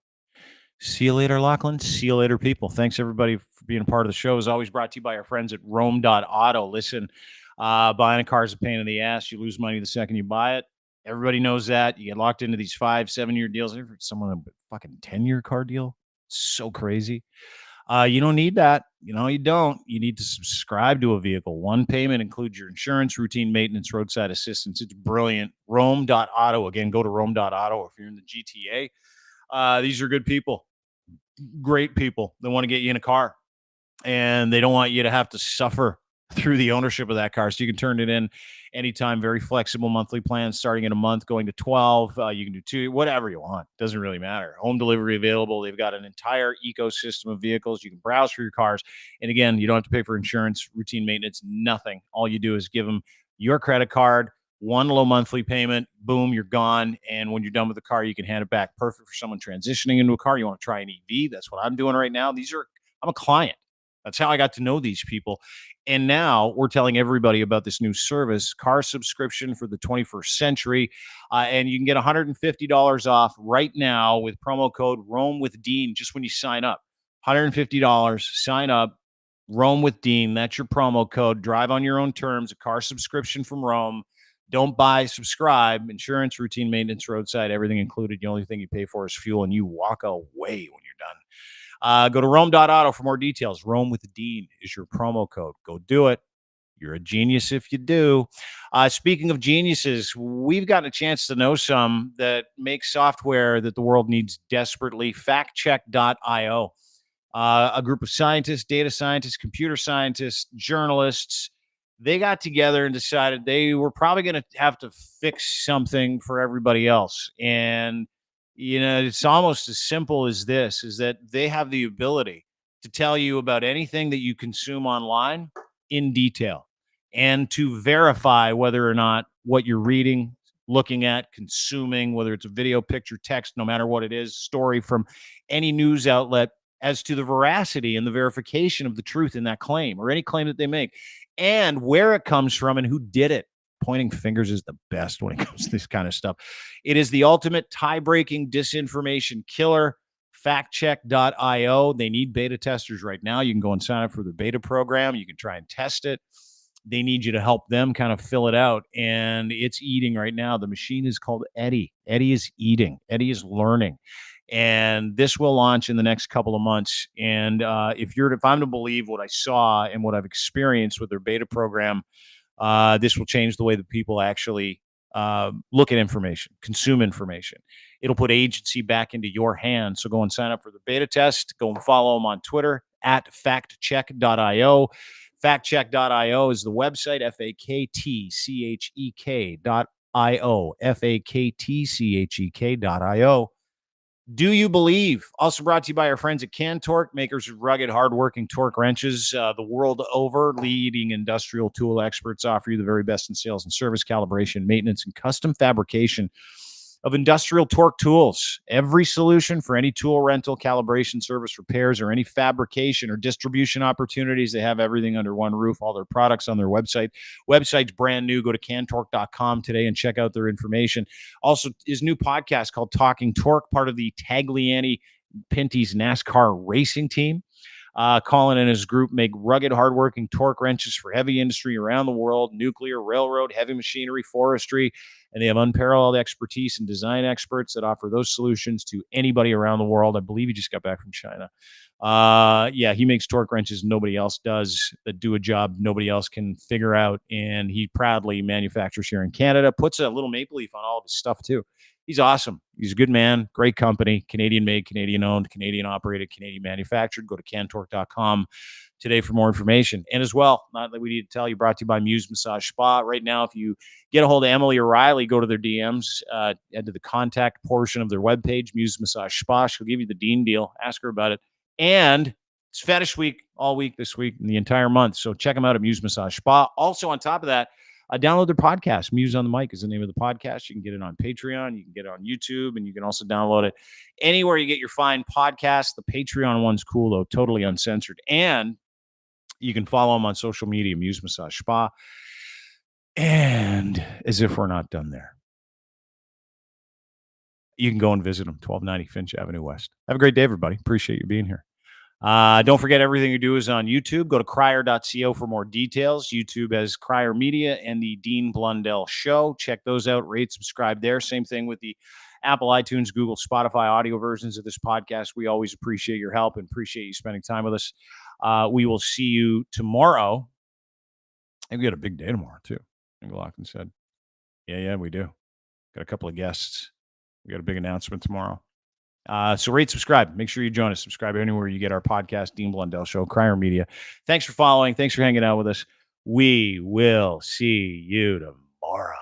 See you later, Lachlan. See you later, people. Thanks, everybody, for being a part of the show. As always, brought to you by our friends at Rome.auto. Listen, buying a car is a pain in the ass. You lose money the second you buy it. Everybody knows that. You get locked into these 5-7 year deals. I've heard someone a fucking 10-year car deal. It's so crazy. You don't need that. You don't. You need to subscribe to a vehicle. One payment includes your insurance, routine maintenance, roadside assistance. It's brilliant. Rome.auto. Again, go to Rome.auto if you're in the GTA. These are good people. Great people. They want to get you in a car, and they don't want you to have to suffer through the ownership of that car. So you can turn it in anytime. Very flexible monthly plans starting in a month, going to 12. You can do 2, whatever you want. Doesn't really matter. Home delivery available. They've got an entire ecosystem of vehicles. You can browse for your cars. And again, you don't have to pay for insurance, routine maintenance, nothing. All you do is give them your credit card, one low monthly payment, boom, you're gone. And when you're done with the car, you can hand it back. Perfect for someone transitioning into a car. You want to try an EV. That's what I'm doing right now. I'm a client. That's how I got to know these people. And now we're telling everybody about this new service, car subscription for the 21st century. And you can get $150 off right now with promo code Rome with Dean, just when you sign up. $150, sign up, Rome with Dean. That's your promo code. Drive on your own terms, a car subscription from Rome. Don't buy, subscribe, insurance, routine maintenance, roadside, everything included. The only thing you pay for is fuel, and you walk away when you're done. Go to Rome.auto for more details. Rome with Dean is your promo code. Go do it. You're a genius if you do. Speaking of geniuses, we've gotten a chance to know some that make software that the world needs desperately. Factcheck.io. A group of scientists, data scientists, computer scientists, journalists, they got together and decided they were probably going to have to fix something for everybody else. And it's almost as simple as this, is that they have the ability to tell you about anything that you consume online in detail and to verify whether or not what you're reading, looking at, consuming, whether it's a video, picture, text, no matter what it is, story from any news outlet, as to the veracity and the verification of the truth in that claim or any claim that they make and where it comes from and who did it. Pointing fingers is the best when it comes to this kind of stuff. It is the ultimate tie-breaking disinformation killer. Factcheck.io. They need beta testers right now. You can go and sign up for the beta program. You can try and test it. They need you to help them kind of fill it out. And it's eating right now. The machine is called Eddie. Eddie is eating. Eddie is learning. And this will launch in the next couple of months. And if I'm to believe what I saw and what I've experienced with their beta program, this will change the way that people actually look at information, consume information. It'll put agency back into your hands. So go and sign up for the beta test. Go and follow them on Twitter at factcheck.io. Factcheck.io is the website, FAKTCHEK.io. FAKTCHEK.io. Do you believe? Also brought to you by our friends at CanTorque, makers of rugged, hardworking torque wrenches the world over. Leading industrial tool experts offer you the very best in sales and service, calibration, maintenance, and custom fabrication of industrial torque tools. Every solution for any tool rental, calibration, service, repairs, or any fabrication or distribution opportunities. They have everything under one roof, all their products on their website. Website's brand new. Go to cantorque.com today and check out their information. Also, his new podcast called Talking Torque, part of the Tagliani Pinty's NASCAR racing team. Colin and his group make rugged, hardworking torque wrenches for heavy industry around the world, nuclear, railroad, heavy machinery, forestry, and they have unparalleled expertise and design experts that offer those solutions to anybody around the world. I believe he just got back from China. He makes torque wrenches nobody else does, that do a job nobody else can figure out, and he proudly manufactures here in Canada, puts a little maple leaf on all of his stuff too. He's awesome. He's a good man, great company, Canadian made, Canadian owned, Canadian operated, Canadian manufactured. Go to cantorque.com today for more information. And as well, not that we need to tell you, brought to you by MUSE Massage Spa. Right now, if you get a hold of Emily O'Reilly, go to their DMs, head to the contact portion of their webpage, MUSE Massage Spa. She'll give you the Dean deal. Ask her about it. And it's Fetish Week all week this week and the entire month. So check them out at MUSE Massage Spa. Also, on top of that, download their podcast. Muse on the Mic is the name of the podcast. You can get it on Patreon. You can get it on YouTube, and you can also download it anywhere you get your fine podcasts. The Patreon one's cool, though, totally uncensored. And you can follow them on social media, Muse Massage Spa. And as if we're not done there, you can go and visit them, 1290 Finch Avenue West. Have a great day, everybody. Appreciate you being here. Don't forget, everything you do is on YouTube. Go to crier.co for more details. YouTube has Crier Media and the Dean Blundell Show. Check those out. Rate, subscribe there. Same thing with the Apple, iTunes, Google, Spotify audio versions of this podcast. We always appreciate your help and appreciate you spending time with us. We will see you tomorrow. And we got a big day tomorrow, too. Lockton said. Yeah, we do. Got a couple of guests. We got a big announcement tomorrow. So rate, subscribe. Make sure you join us. Subscribe anywhere you get our podcast, Dean Blundell Show, Crier Media. Thanks for following. Thanks for hanging out with us. We will see you tomorrow.